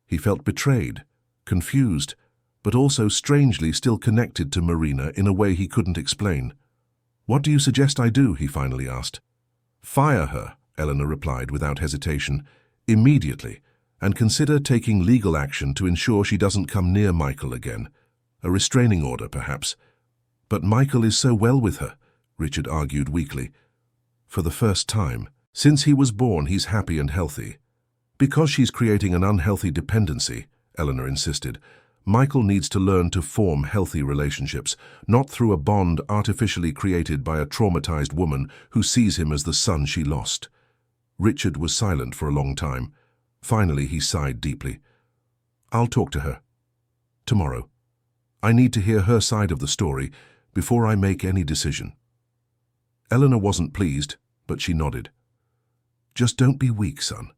He felt betrayed, confused, but also strangely still connected to Marina in a way he couldn't explain. "What do you suggest I do?" he finally asked. "Fire her," Eleanor replied without hesitation, "immediately, and consider taking legal action to ensure she doesn't come near Michael again. A restraining order, perhaps." "But Michael is so well with her," Richard argued weakly. "For the first time. Since he was born, he's happy and healthy." "Because she's creating an unhealthy dependency," Eleanor insisted. "Michael needs to learn to form healthy relationships, not through a bond artificially created by a traumatized woman who sees him as the son she lost." Richard was silent for a long time. Finally, he sighed deeply. "I'll talk to her. Tomorrow. I need to hear her side of the story before I make any decision." Eleanor wasn't pleased, but she nodded. "Just don't be weak, son.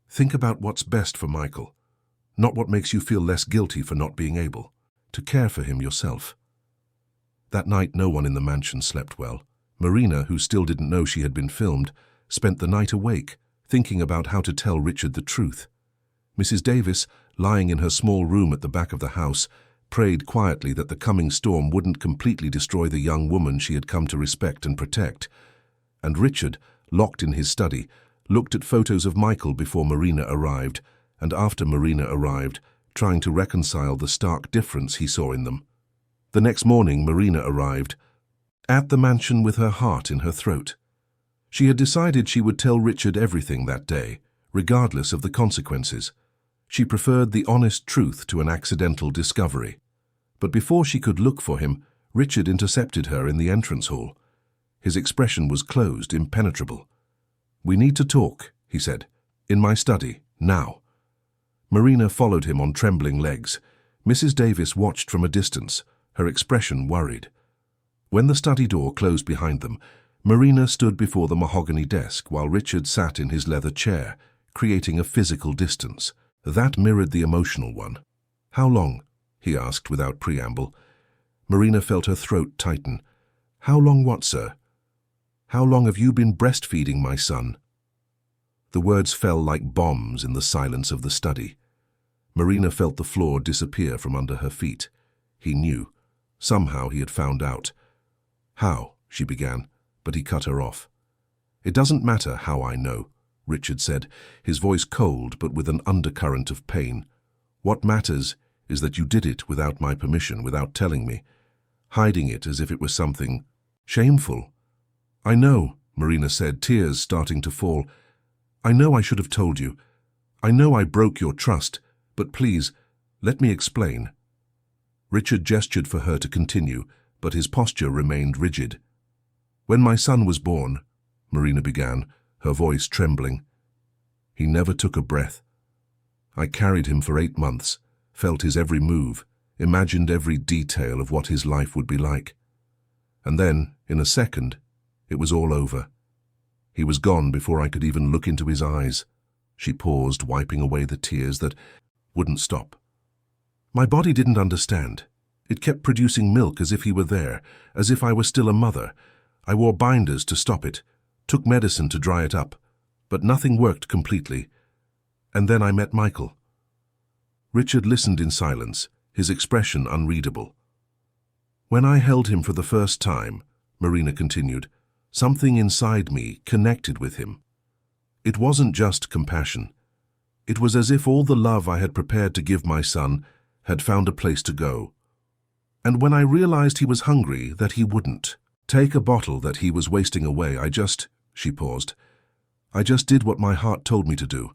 Think about what's best for Michael, not what makes you feel less guilty for not being able to care for him yourself." That night, no one in the mansion slept well. Marina, who still didn't know she had been filmed, spent the night awake, thinking about how to tell Richard the truth. Mrs. Davis, lying in her small room at the back of the house, prayed quietly that the coming storm wouldn't completely destroy the young woman she had come to respect and protect. And Richard, locked in his study, looked at photos of Michael before Marina arrived, and after Marina arrived, trying to reconcile the stark difference he saw in them. The next morning, Marina arrived at the mansion with her heart in her throat. She had decided she would tell Richard everything that day, regardless of the consequences. She preferred the honest truth to an accidental discovery. But before she could look for him, Richard intercepted her in the entrance hall. His expression was closed, impenetrable. "We need to talk," he said. "In my study, now." Marina followed him on trembling legs. Mrs. Davis watched from a distance, her expression worried. When the study door closed behind them, Marina stood before the mahogany desk while Richard sat in his leather chair, creating a physical distance. That mirrored the emotional one. "How long?" he asked without preamble. Marina felt her throat tighten. "How long what, sir?" "How long have you been breastfeeding my son?" The words fell like bombs in the silence of the study. Marina felt the floor disappear from under her feet. He knew. Somehow he had found out. "How?" she began, but he cut her off. "It doesn't matter how I know," Richard said, his voice cold but with an undercurrent of pain. "What matters is that you did it without my permission, without telling me, hiding it as if it was something shameful." "I know," Marina said, tears starting to fall. "I know I should have told you. I know I broke your trust, but please, let me explain." Richard gestured for her to continue, but his posture remained rigid. "When my son was born," Marina began, her voice trembling, "he never took a breath. I carried him for 8 months, felt his every move, imagined every detail of what his life would be like. And then, in a second, it was all over. He was gone before I could even look into his eyes." She paused, wiping away the tears that wouldn't stop. "My body didn't understand. It kept producing milk as if he were there, as if I were still a mother. I wore binders to stop it, took medicine to dry it up, but nothing worked completely. And then I met Michael." Richard listened in silence, his expression unreadable. "When I held him for the first time," Marina continued, "something inside me connected with him. It wasn't just compassion. It was as if all the love I had prepared to give my son had found a place to go. And when I realized he was hungry, that he wouldn't take a bottle that he was wasting away, she paused. "I just did what my heart told me to do.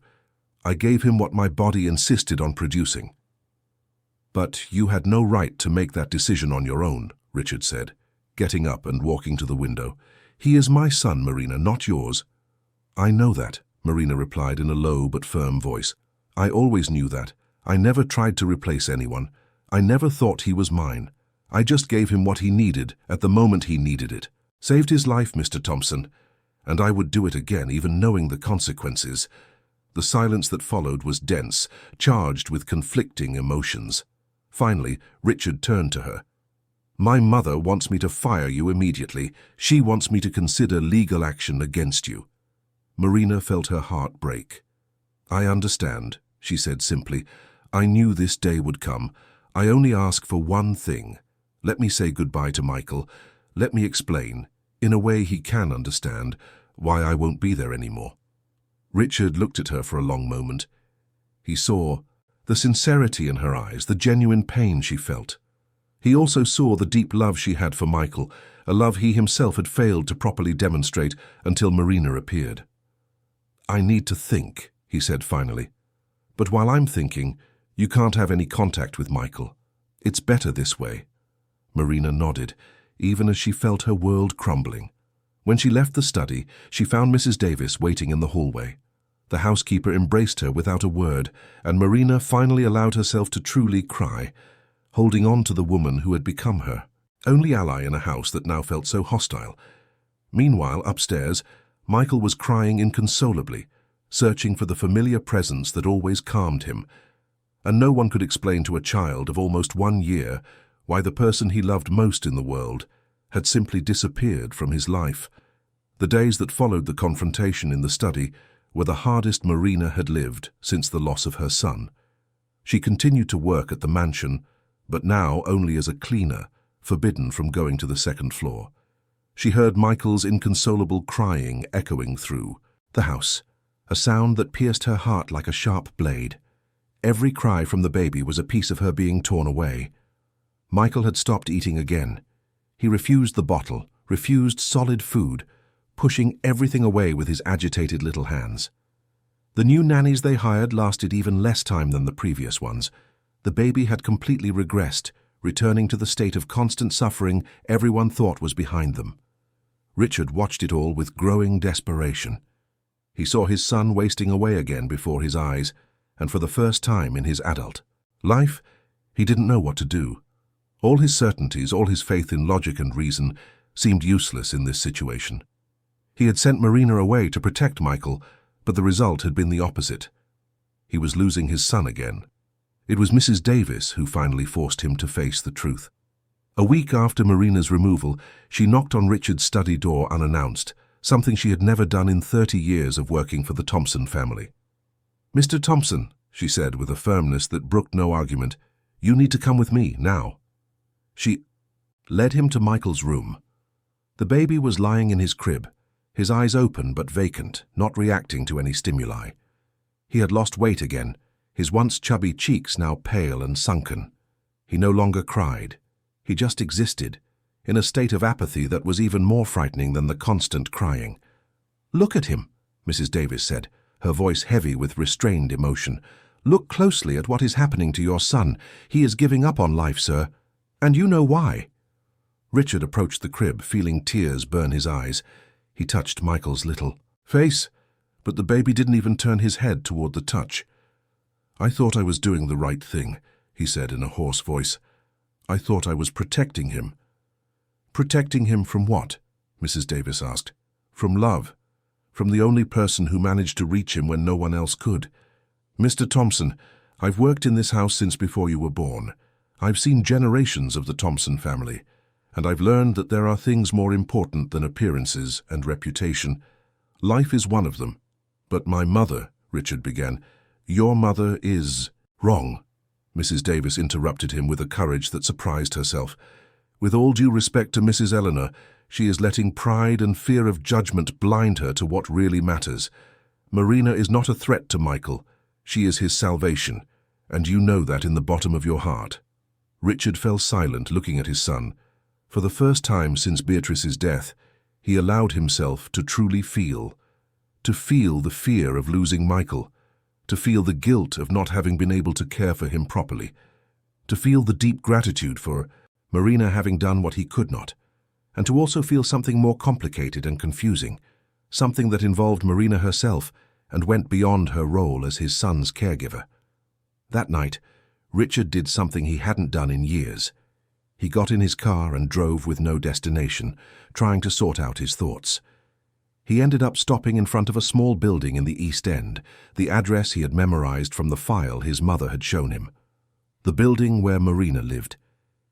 I gave him what my body insisted on producing." "But you had no right to make that decision on your own," Richard said, getting up and walking to the window. "He is my son, Marina, not yours." "I know that," Marina replied in a low but firm voice. "I always knew that. I never tried to replace anyone. I never thought he was mine. I just gave him what he needed at the moment he needed it. Saved his life, Mr. Thompson. And I would do it again, even knowing the consequences." The silence that followed was dense, charged with conflicting emotions. Finally, Richard turned to her. "My mother wants me to fire you immediately. She wants me to consider legal action against you." Marina felt her heart break. "I understand," she said simply. "I knew this day would come. I only ask for one thing. Let me say goodbye to Michael. Let me explain, in a way he can understand, why I won't be there anymore." Richard looked at her for a long moment. He saw the sincerity in her eyes, the genuine pain she felt. He also saw the deep love she had for Michael, a love he himself had failed to properly demonstrate until Marina appeared. "I need to think," he said finally. "But while I'm thinking, you can't have any contact with Michael. It's better this way." Marina nodded, even as she felt her world crumbling. When she left the study, she found Mrs. Davis waiting in the hallway. The housekeeper embraced her without a word, and Marina finally allowed herself to truly cry, holding on to the woman who had become her only ally in a house that now felt so hostile. Meanwhile, upstairs, Michael was crying inconsolably, searching for the familiar presence that always calmed him. And no one could explain to a child of almost 1 year why the person he loved most in the world had simply disappeared from his life. The days that followed the confrontation in the study were the hardest Marina had lived since the loss of her son. She continued to work at the mansion, but now only as a cleaner, forbidden from going to the second floor. She heard Michael's inconsolable crying echoing through the house, a sound that pierced her heart like a sharp blade. Every cry from the baby was a piece of her being torn away. Michael had stopped eating again. He refused the bottle, refused solid food, pushing everything away with his agitated little hands. The new nannies they hired lasted even less time than the previous ones. The baby had completely regressed, returning to the state of constant suffering everyone thought was behind them. Richard watched it all with growing desperation. He saw his son wasting away again before his eyes, and for the first time in his adult life, he didn't know what to do. All his certainties, all his faith in logic and reason, seemed useless in this situation. He had sent Marina away to protect Michael, but the result had been the opposite. He was losing his son again. It was Mrs. Davis who finally forced him to face the truth. A week after Marina's removal, she knocked on Richard's study door unannounced, something she had never done in 30 years of working for the Thompson family. "Mr. Thompson," she said with a firmness that brooked no argument, "you need to come with me, now." She led him to Michael's room. The baby was lying in his crib, his eyes open but vacant, not reacting to any stimuli. He had lost weight again, his once chubby cheeks now pale and sunken. He no longer cried. He just existed, in a state of apathy that was even more frightening than the constant crying. "Look at him," Mrs. Davis said, her voice heavy with restrained emotion. "Look closely at what is happening to your son. He is giving up on life, sir. And you know why." Richard approached the crib, feeling tears burn his eyes. He touched Michael's little face, but the baby didn't even turn his head toward the touch. "I thought I was doing the right thing," he said in a hoarse voice. "I thought I was protecting him." "Protecting him from what?" Mrs. Davis asked. "From love. From the only person who managed to reach him when no one else could. Mr. Thompson, I've worked in this house since before you were born. I've seen generations of the Thompson family, and I've learned that there are things more important than appearances and reputation. Life is one of them. But my mother," Richard began. "Your mother is wrong." Mrs. Davis interrupted him with a courage that surprised herself. "With all due respect to Mrs. Eleanor, she is letting pride and fear of judgment blind her to what really matters. Marina is not a threat to Michael. She is his salvation, and you know that in the bottom of your heart." Richard fell silent, looking at his son. For the first time since Beatrice's death, he allowed himself to truly feel the fear of losing Michael, to feel the guilt of not having been able to care for him properly, to feel the deep gratitude for Marina having done what he could not, and to also feel something more complicated and confusing, something that involved Marina herself and went beyond her role as his son's caregiver. That night, Richard did something he hadn't done in years. He got in his car and drove with no destination, trying to sort out his thoughts. He ended up stopping in front of a small building in the East End, the address he had memorized from the file his mother had shown him. The building where Marina lived.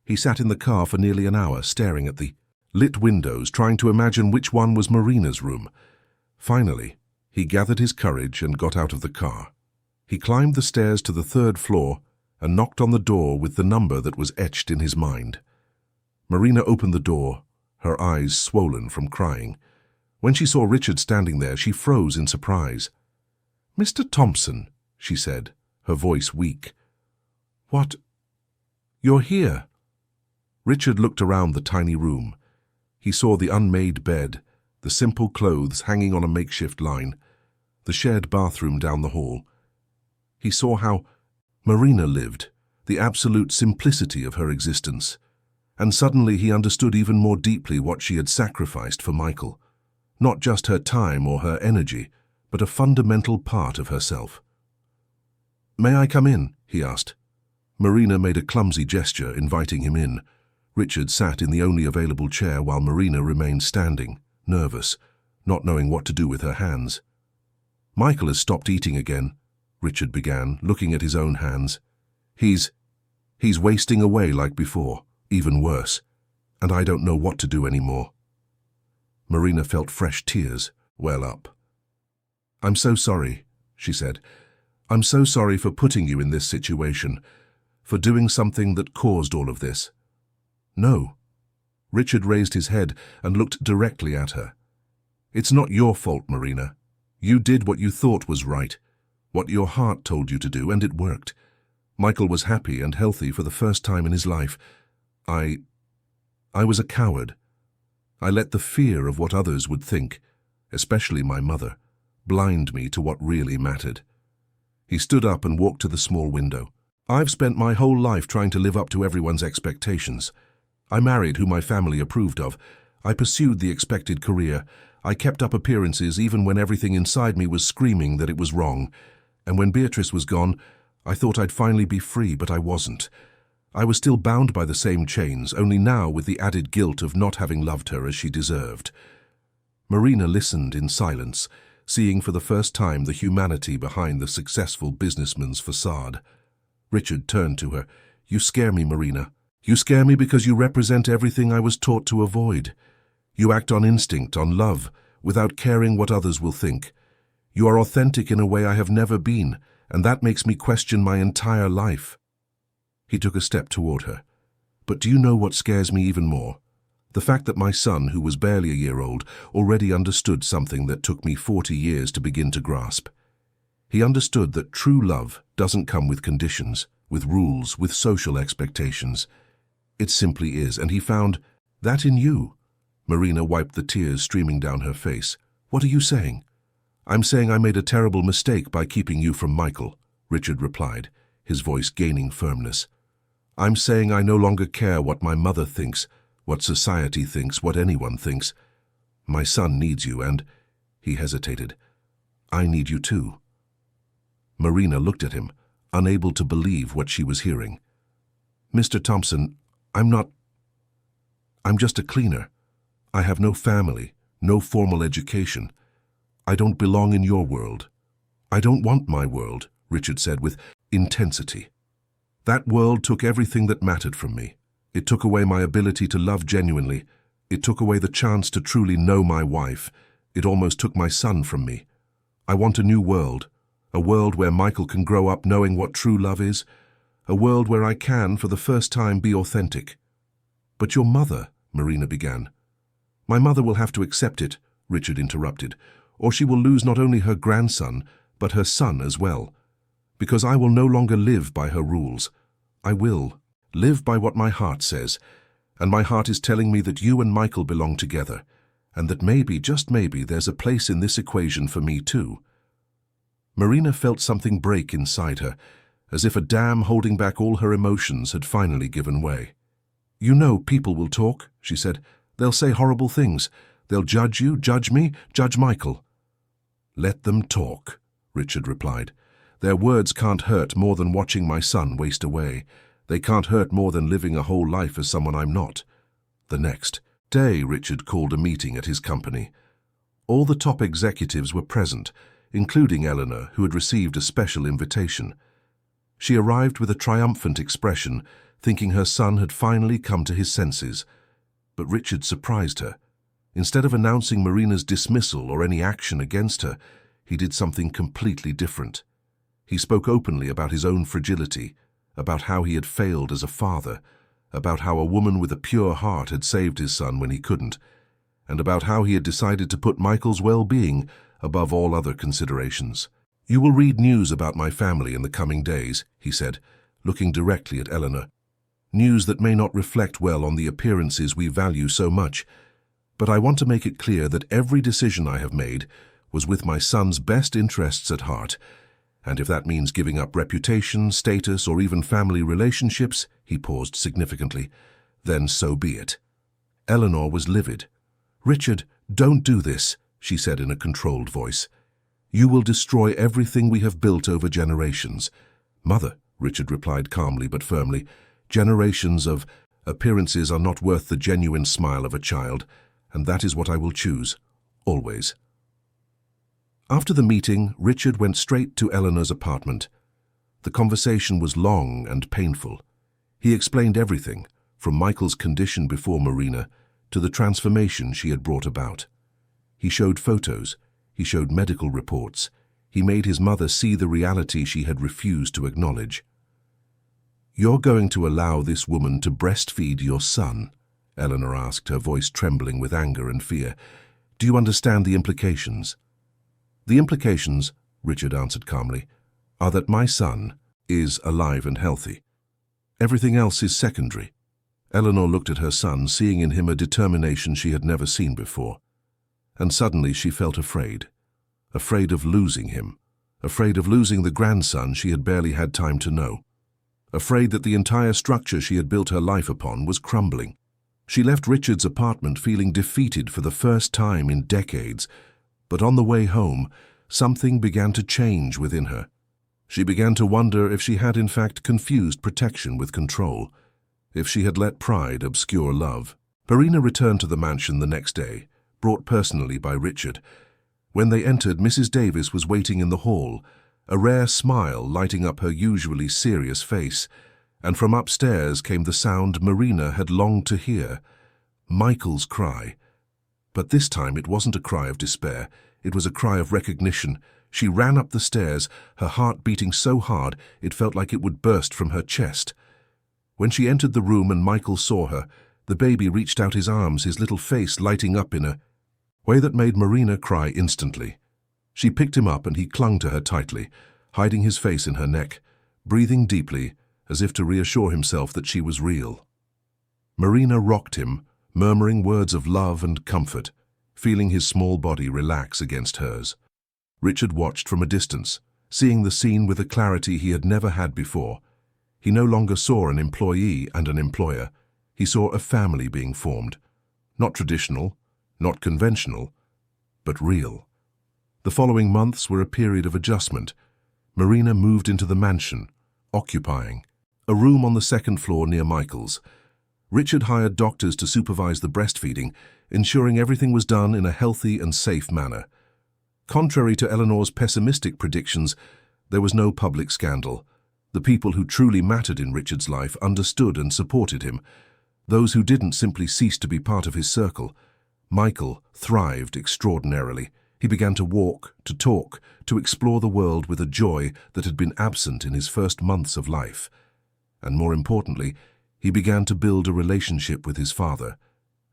He sat in the car for nearly an hour, staring at the lit windows, trying to imagine which one was Marina's room. Finally, he gathered his courage and got out of the car. He climbed the stairs to the 3rd floor and knocked on the door with the number that was etched in his mind. Marina opened the door, her eyes swollen from crying. When she saw Richard standing there, she froze in surprise. "Mr. Thompson," she said, her voice weak. "What? You're here?" Richard looked around the tiny room. He saw the unmade bed, the simple clothes hanging on a makeshift line, the shared bathroom down the hall. He saw how Marina lived, the absolute simplicity of her existence, and suddenly he understood even more deeply what she had sacrificed for Michael. Not just her time or her energy, but a fundamental part of herself. "May I come in?" he asked. Marina made a clumsy gesture, inviting him in. Richard sat in the only available chair while Marina remained standing, nervous, not knowing what to do with her hands. "Michael has stopped eating again," Richard began, looking at his own hands. He's wasting away like before, even worse, and I don't know what to do anymore." Marina felt fresh tears well up. "I'm so sorry," she said. "I'm so sorry for putting you in this situation, for doing something that caused all of this." "No." Richard raised his head and looked directly at her. "It's not your fault, Marina. You did what you thought was right, what your heart told you to do, and it worked. Michael was happy and healthy for the first time in his life. I was a coward. I let the fear of what others would think, especially my mother, blind me to what really mattered." He stood up and walked to the small window. "I've spent my whole life trying to live up to everyone's expectations. I married who my family approved of. I pursued the expected career. I kept up appearances even when everything inside me was screaming that it was wrong. And when Beatrice was gone, I thought I'd finally be free, but I wasn't. I was still bound by the same chains, only now with the added guilt of not having loved her as she deserved." Marina listened in silence, seeing for the first time the humanity behind the successful businessman's facade. Richard turned to her. "You scare me, Marina. You scare me because you represent everything I was taught to avoid. You act on instinct, on love, without caring what others will think. You are authentic in a way I have never been, and that makes me question my entire life." He took a step toward her. "But do you know what scares me even more? The fact that my son, who was barely a year old, already understood something that took me 40 years to begin to grasp. He understood that true love doesn't come with conditions, with rules, with social expectations. It simply is, and he found that in you." Marina wiped the tears streaming down her face. "What are you saying?" "I'm saying I made a terrible mistake by keeping you from Michael," Richard replied, his voice gaining firmness. "I'm saying I no longer care what my mother thinks, what society thinks, what anyone thinks. My son needs you, and—" he hesitated. "I need you too." Marina looked at him, unable to believe what she was hearing. "Mr. Thompson, I'm just a cleaner. I have no family, no formal education. I don't belong in your world." "I don't want my world," Richard said with intensity. "That world took everything that mattered from me. It took away my ability to love genuinely. It took away the chance to truly know my wife. It almost took my son from me. I want a new world, a world where Michael can grow up knowing what true love is, a world where I can, for the first time, be authentic." "But your mother," Marina began. "My mother will have to accept it," Richard interrupted, "or she will lose not only her grandson, but her son as well. Because I will no longer live by her rules. I will live by what my heart says, and my heart is telling me that you and Michael belong together, and that maybe, just maybe, there's a place in this equation for me too." Marina felt something break inside her, as if a dam holding back all her emotions had finally given way. "You know people will talk," she said. "They'll say horrible things. They'll judge you, judge me, judge Michael." "Let them talk," Richard replied. "Their words can't hurt more than watching my son waste away. They can't hurt more than living a whole life as someone I'm not." The next day, Richard called a meeting at his company. All the top executives were present, including Eleanor, who had received a special invitation. She arrived with a triumphant expression, thinking her son had finally come to his senses. But Richard surprised her. Instead of announcing Marina's dismissal or any action against her, he did something completely different. He spoke openly about his own fragility, about how he had failed as a father, about how a woman with a pure heart had saved his son when he couldn't, and about how he had decided to put Michael's well-being above all other considerations. "You will read news about my family in the coming days," he said, looking directly at Eleanor. "News that may not reflect well on the appearances we value so much, but I want to make it clear that every decision I have made was with my son's best interests at heart, and if that means giving up reputation, status, or even family relationships," he paused significantly, "then so be it." Eleanor was livid. "Richard, don't do this," she said in a controlled voice. "You will destroy everything we have built over generations." "Mother," Richard replied calmly but firmly, "generations of appearances are not worth the genuine smile of a child, and that is what I will choose, always." After the meeting, Richard went straight to Eleanor's apartment. The conversation was long and painful. He explained everything, from Michael's condition before Marina to the transformation she had brought about. He showed photos, he showed medical reports, he made his mother see the reality she had refused to acknowledge. "You're going to allow this woman to breastfeed your son?" Eleanor asked, her voice trembling with anger and fear. "Do you understand the implications?" "The implications," Richard answered calmly, "are that my son is alive and healthy. Everything else is secondary." Eleanor looked at her son, seeing in him a determination she had never seen before. And suddenly she felt afraid. Afraid of losing him. Afraid of losing the grandson she had barely had time to know. Afraid that the entire structure she had built her life upon was crumbling. She left Richard's apartment feeling defeated for the first time in decades. But on the way home, something began to change within her. She began to wonder if she had in fact confused protection with control, if she had let pride obscure love. Marina returned to the mansion the next day, brought personally by Richard. When they entered, Mrs. Davis was waiting in the hall, a rare smile lighting up her usually serious face, and from upstairs came the sound Marina had longed to hear, Michael's cry. But this time it wasn't a cry of despair, it was a cry of recognition. She ran up the stairs, her heart beating so hard it felt like it would burst from her chest. When she entered the room and Michael saw her, the baby reached out his arms, his little face lighting up in a way that made Marina cry instantly. She picked him up and he clung to her tightly, hiding his face in her neck, breathing deeply, as if to reassure himself that she was real. Marina rocked him, murmuring words of love and comfort, feeling his small body relax against hers. Richard watched from a distance, seeing the scene with a clarity he had never had before. He no longer saw an employee and an employer. He saw a family being formed. Not traditional, not conventional, but real. The following months were a period of adjustment. Marina moved into the mansion, occupying a room on the second floor near Michael's. Richard hired doctors to supervise the breastfeeding, ensuring everything was done in a healthy and safe manner. Contrary to Eleanor's pessimistic predictions, there was no public scandal. The people who truly mattered in Richard's life understood and supported him. Those who didn't simply ceased to be part of his circle. Michael thrived extraordinarily. He began to walk, to talk, to explore the world with a joy that had been absent in his first months of life. And more importantly, he began to build a relationship with his father.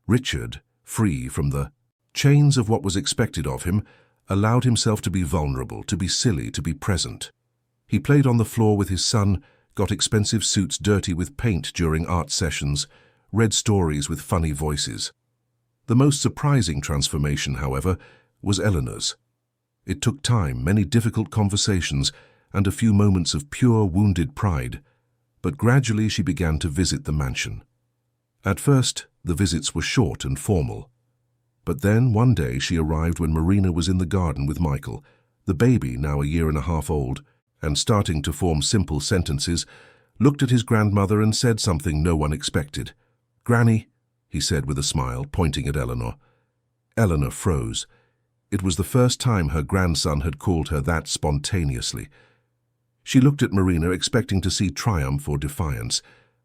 Richard, free from the chains of what was expected of him, allowed himself to be vulnerable, to be silly, to be present. He played on the floor with his son, got expensive suits dirty with paint during art sessions, read stories with funny voices. The most surprising transformation, however, was Eleanor's. It took time, many difficult conversations, and a few moments of pure wounded pride, but gradually she began to visit the mansion. At first, the visits were short and formal. But then, one day, she arrived when Marina was in the garden with Michael, the baby, now a year and a half old, and starting to form simple sentences, looked at his grandmother and said something no one expected. "Granny," he said with a smile, pointing at Eleanor. Eleanor froze. It was the first time her grandson had called her that spontaneously. She looked at Marina, expecting to see triumph or defiance,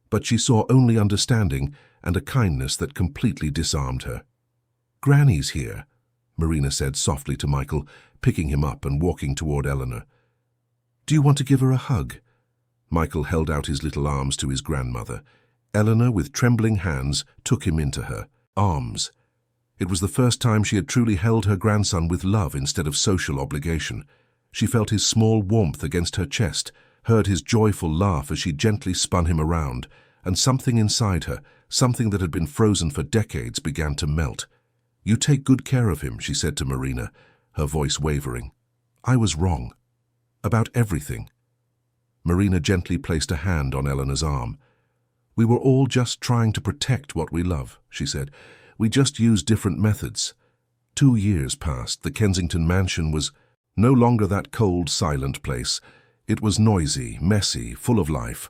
but she saw only understanding and a kindness that completely disarmed her. "Granny's here," Marina said softly to Michael, picking him up and walking toward Eleanor. "Do you want to give her a hug?" Michael held out his little arms to his grandmother. Eleanor, with trembling hands, took him into her arms. It was the first time she had truly held her grandson with love instead of social obligation. She felt his small warmth against her chest, heard his joyful laugh as she gently spun him around, and something inside her, something that had been frozen for decades, began to melt. "You take good care of him," she said to Marina, her voice wavering. "I was wrong. About everything." Marina gently placed a hand on Eleanor's arm. "We were all just trying to protect what we love," she said. "We just used different methods." 2 years passed. The Kensington mansion was no longer that cold, silent place. It was noisy, messy, full of life.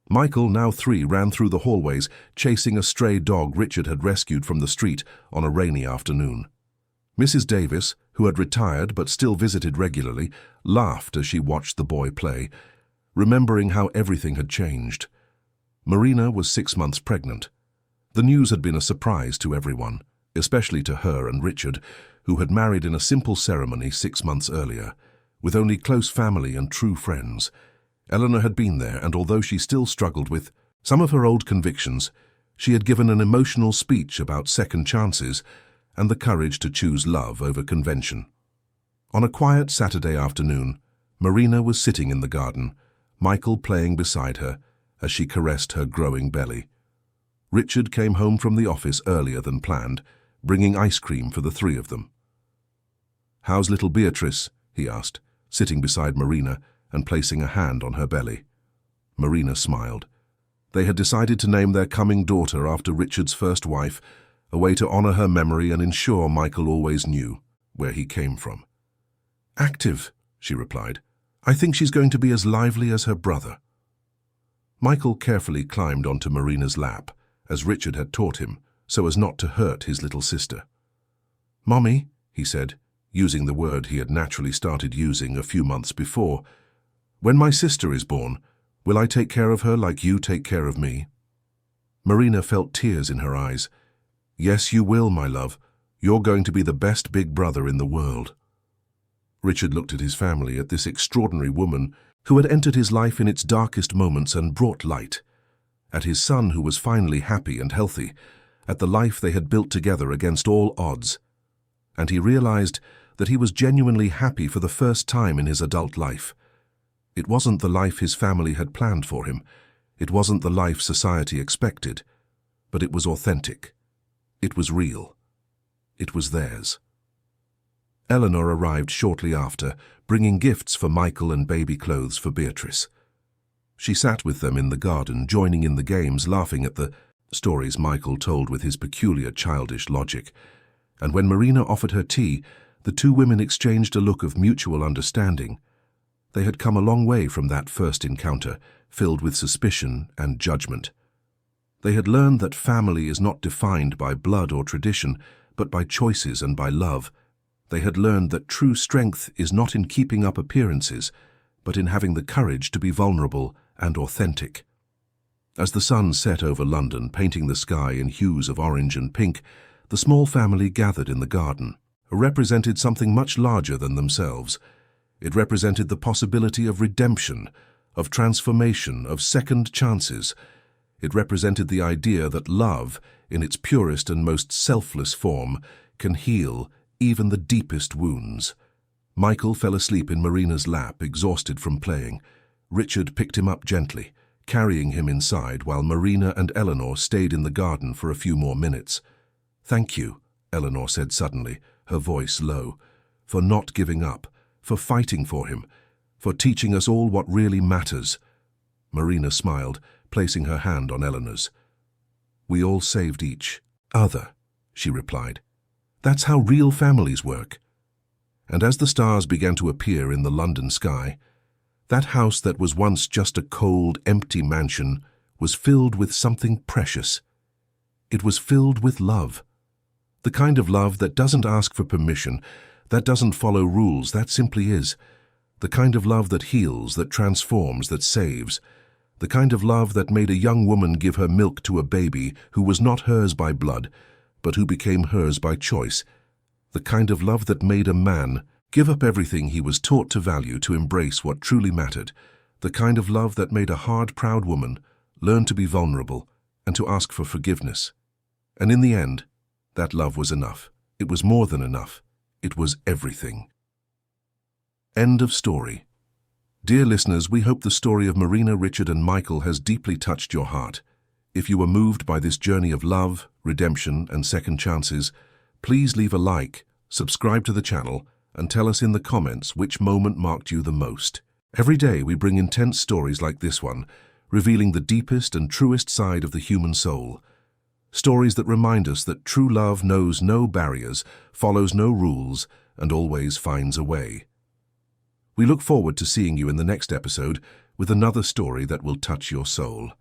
Michael, now 3, ran through the hallways, chasing a stray dog Richard had rescued from the street on a rainy afternoon. Mrs. Davis, who had retired but still visited regularly, laughed as she watched the boy play, remembering how everything had changed. Marina was 6 months pregnant. The news had been a surprise to everyone, especially to her and Richard, who had married in a simple ceremony 6 months earlier, with only close family and true friends. Eleanor had been there, and although she still struggled with some of her old convictions, she had given an emotional speech about second chances and the courage to choose love over convention. On a quiet Saturday afternoon, Marina was sitting in the garden, Michael playing beside her as she caressed her growing belly. Richard came home from the office earlier than planned, bringing ice cream for the 3 of them. "How's little Beatrice?" he asked, sitting beside Marina and placing a hand on her belly. Marina smiled. They had decided to name their coming daughter after Richard's first wife, a way to honor her memory and ensure Michael always knew where he came from. "Active," she replied. "I think she's going to be as lively as her brother." Michael carefully climbed onto Marina's lap, as Richard had taught him, so as not to hurt his little sister. "Mommy," he said, using the word he had naturally started using a few months before, "when my sister is born, will I take care of her like you take care of me?" Marina felt tears in her eyes. "Yes, you will, my love. You're going to be the best big brother in the world." Richard looked at his family, at this extraordinary woman who had entered his life in its darkest moments and brought light, at his son who was finally happy and healthy, at the life they had built together against all odds. And he realized that he was genuinely happy for the first time in his adult life. It wasn't the life his family had planned for him. It wasn't the life society expected. But it was authentic. It was real. It was theirs. Eleanor arrived shortly after, bringing gifts for Michael and baby clothes for Beatrice. She sat with them in the garden, joining in the games, laughing at the stories Michael told with his peculiar childish logic. And when Marina offered her tea, the two women exchanged a look of mutual understanding. They had come a long way from that first encounter, filled with suspicion and judgment. They had learned that family is not defined by blood or tradition, but by choices and by love. They had learned that true strength is not in keeping up appearances, but in having the courage to be vulnerable and authentic. As the sun set over London, painting the sky in hues of orange and pink, the small family gathered in the garden. It represented something much larger than themselves. It represented the possibility of redemption, of transformation, of second chances. It represented the idea that love, in its purest and most selfless form, can heal even the deepest wounds. Michael fell asleep in Marina's lap, exhausted from playing. Richard picked him up gently, carrying him inside, while Marina and Eleanor stayed in the garden for a few more minutes. "Thank you," Eleanor said suddenly, her voice low, "for not giving up, for fighting for him, for teaching us all what really matters." Marina smiled, placing her hand on Eleanor's. "We all saved each other," she replied. "That's how real families work." And as the stars began to appear in the London sky, that house that was once just a cold, empty mansion was filled with something precious. It was filled with love. The kind of love that doesn't ask for permission, that doesn't follow rules, that simply is. The kind of love that heals, that transforms, that saves. The kind of love that made a young woman give her milk to a baby who was not hers by blood, but who became hers by choice. The kind of love that made a man give up everything he was taught to value to embrace what truly mattered. The kind of love that made a hard, proud woman learn to be vulnerable and to ask for forgiveness. And in the end, that love was enough. It was more than enough. It was everything. End of story. Dear listeners, we hope the story of Marina, Richard, and Michael has deeply touched your heart. If you were moved by this journey of love, redemption, and second chances, please leave a like, subscribe to the channel, and tell us in the comments which moment marked you the most. Every day we bring intense stories like this one, revealing the deepest and truest side of the human soul. Stories that remind us that true love knows no barriers, follows no rules, and always finds a way. We look forward to seeing you in the next episode with another story that will touch your soul.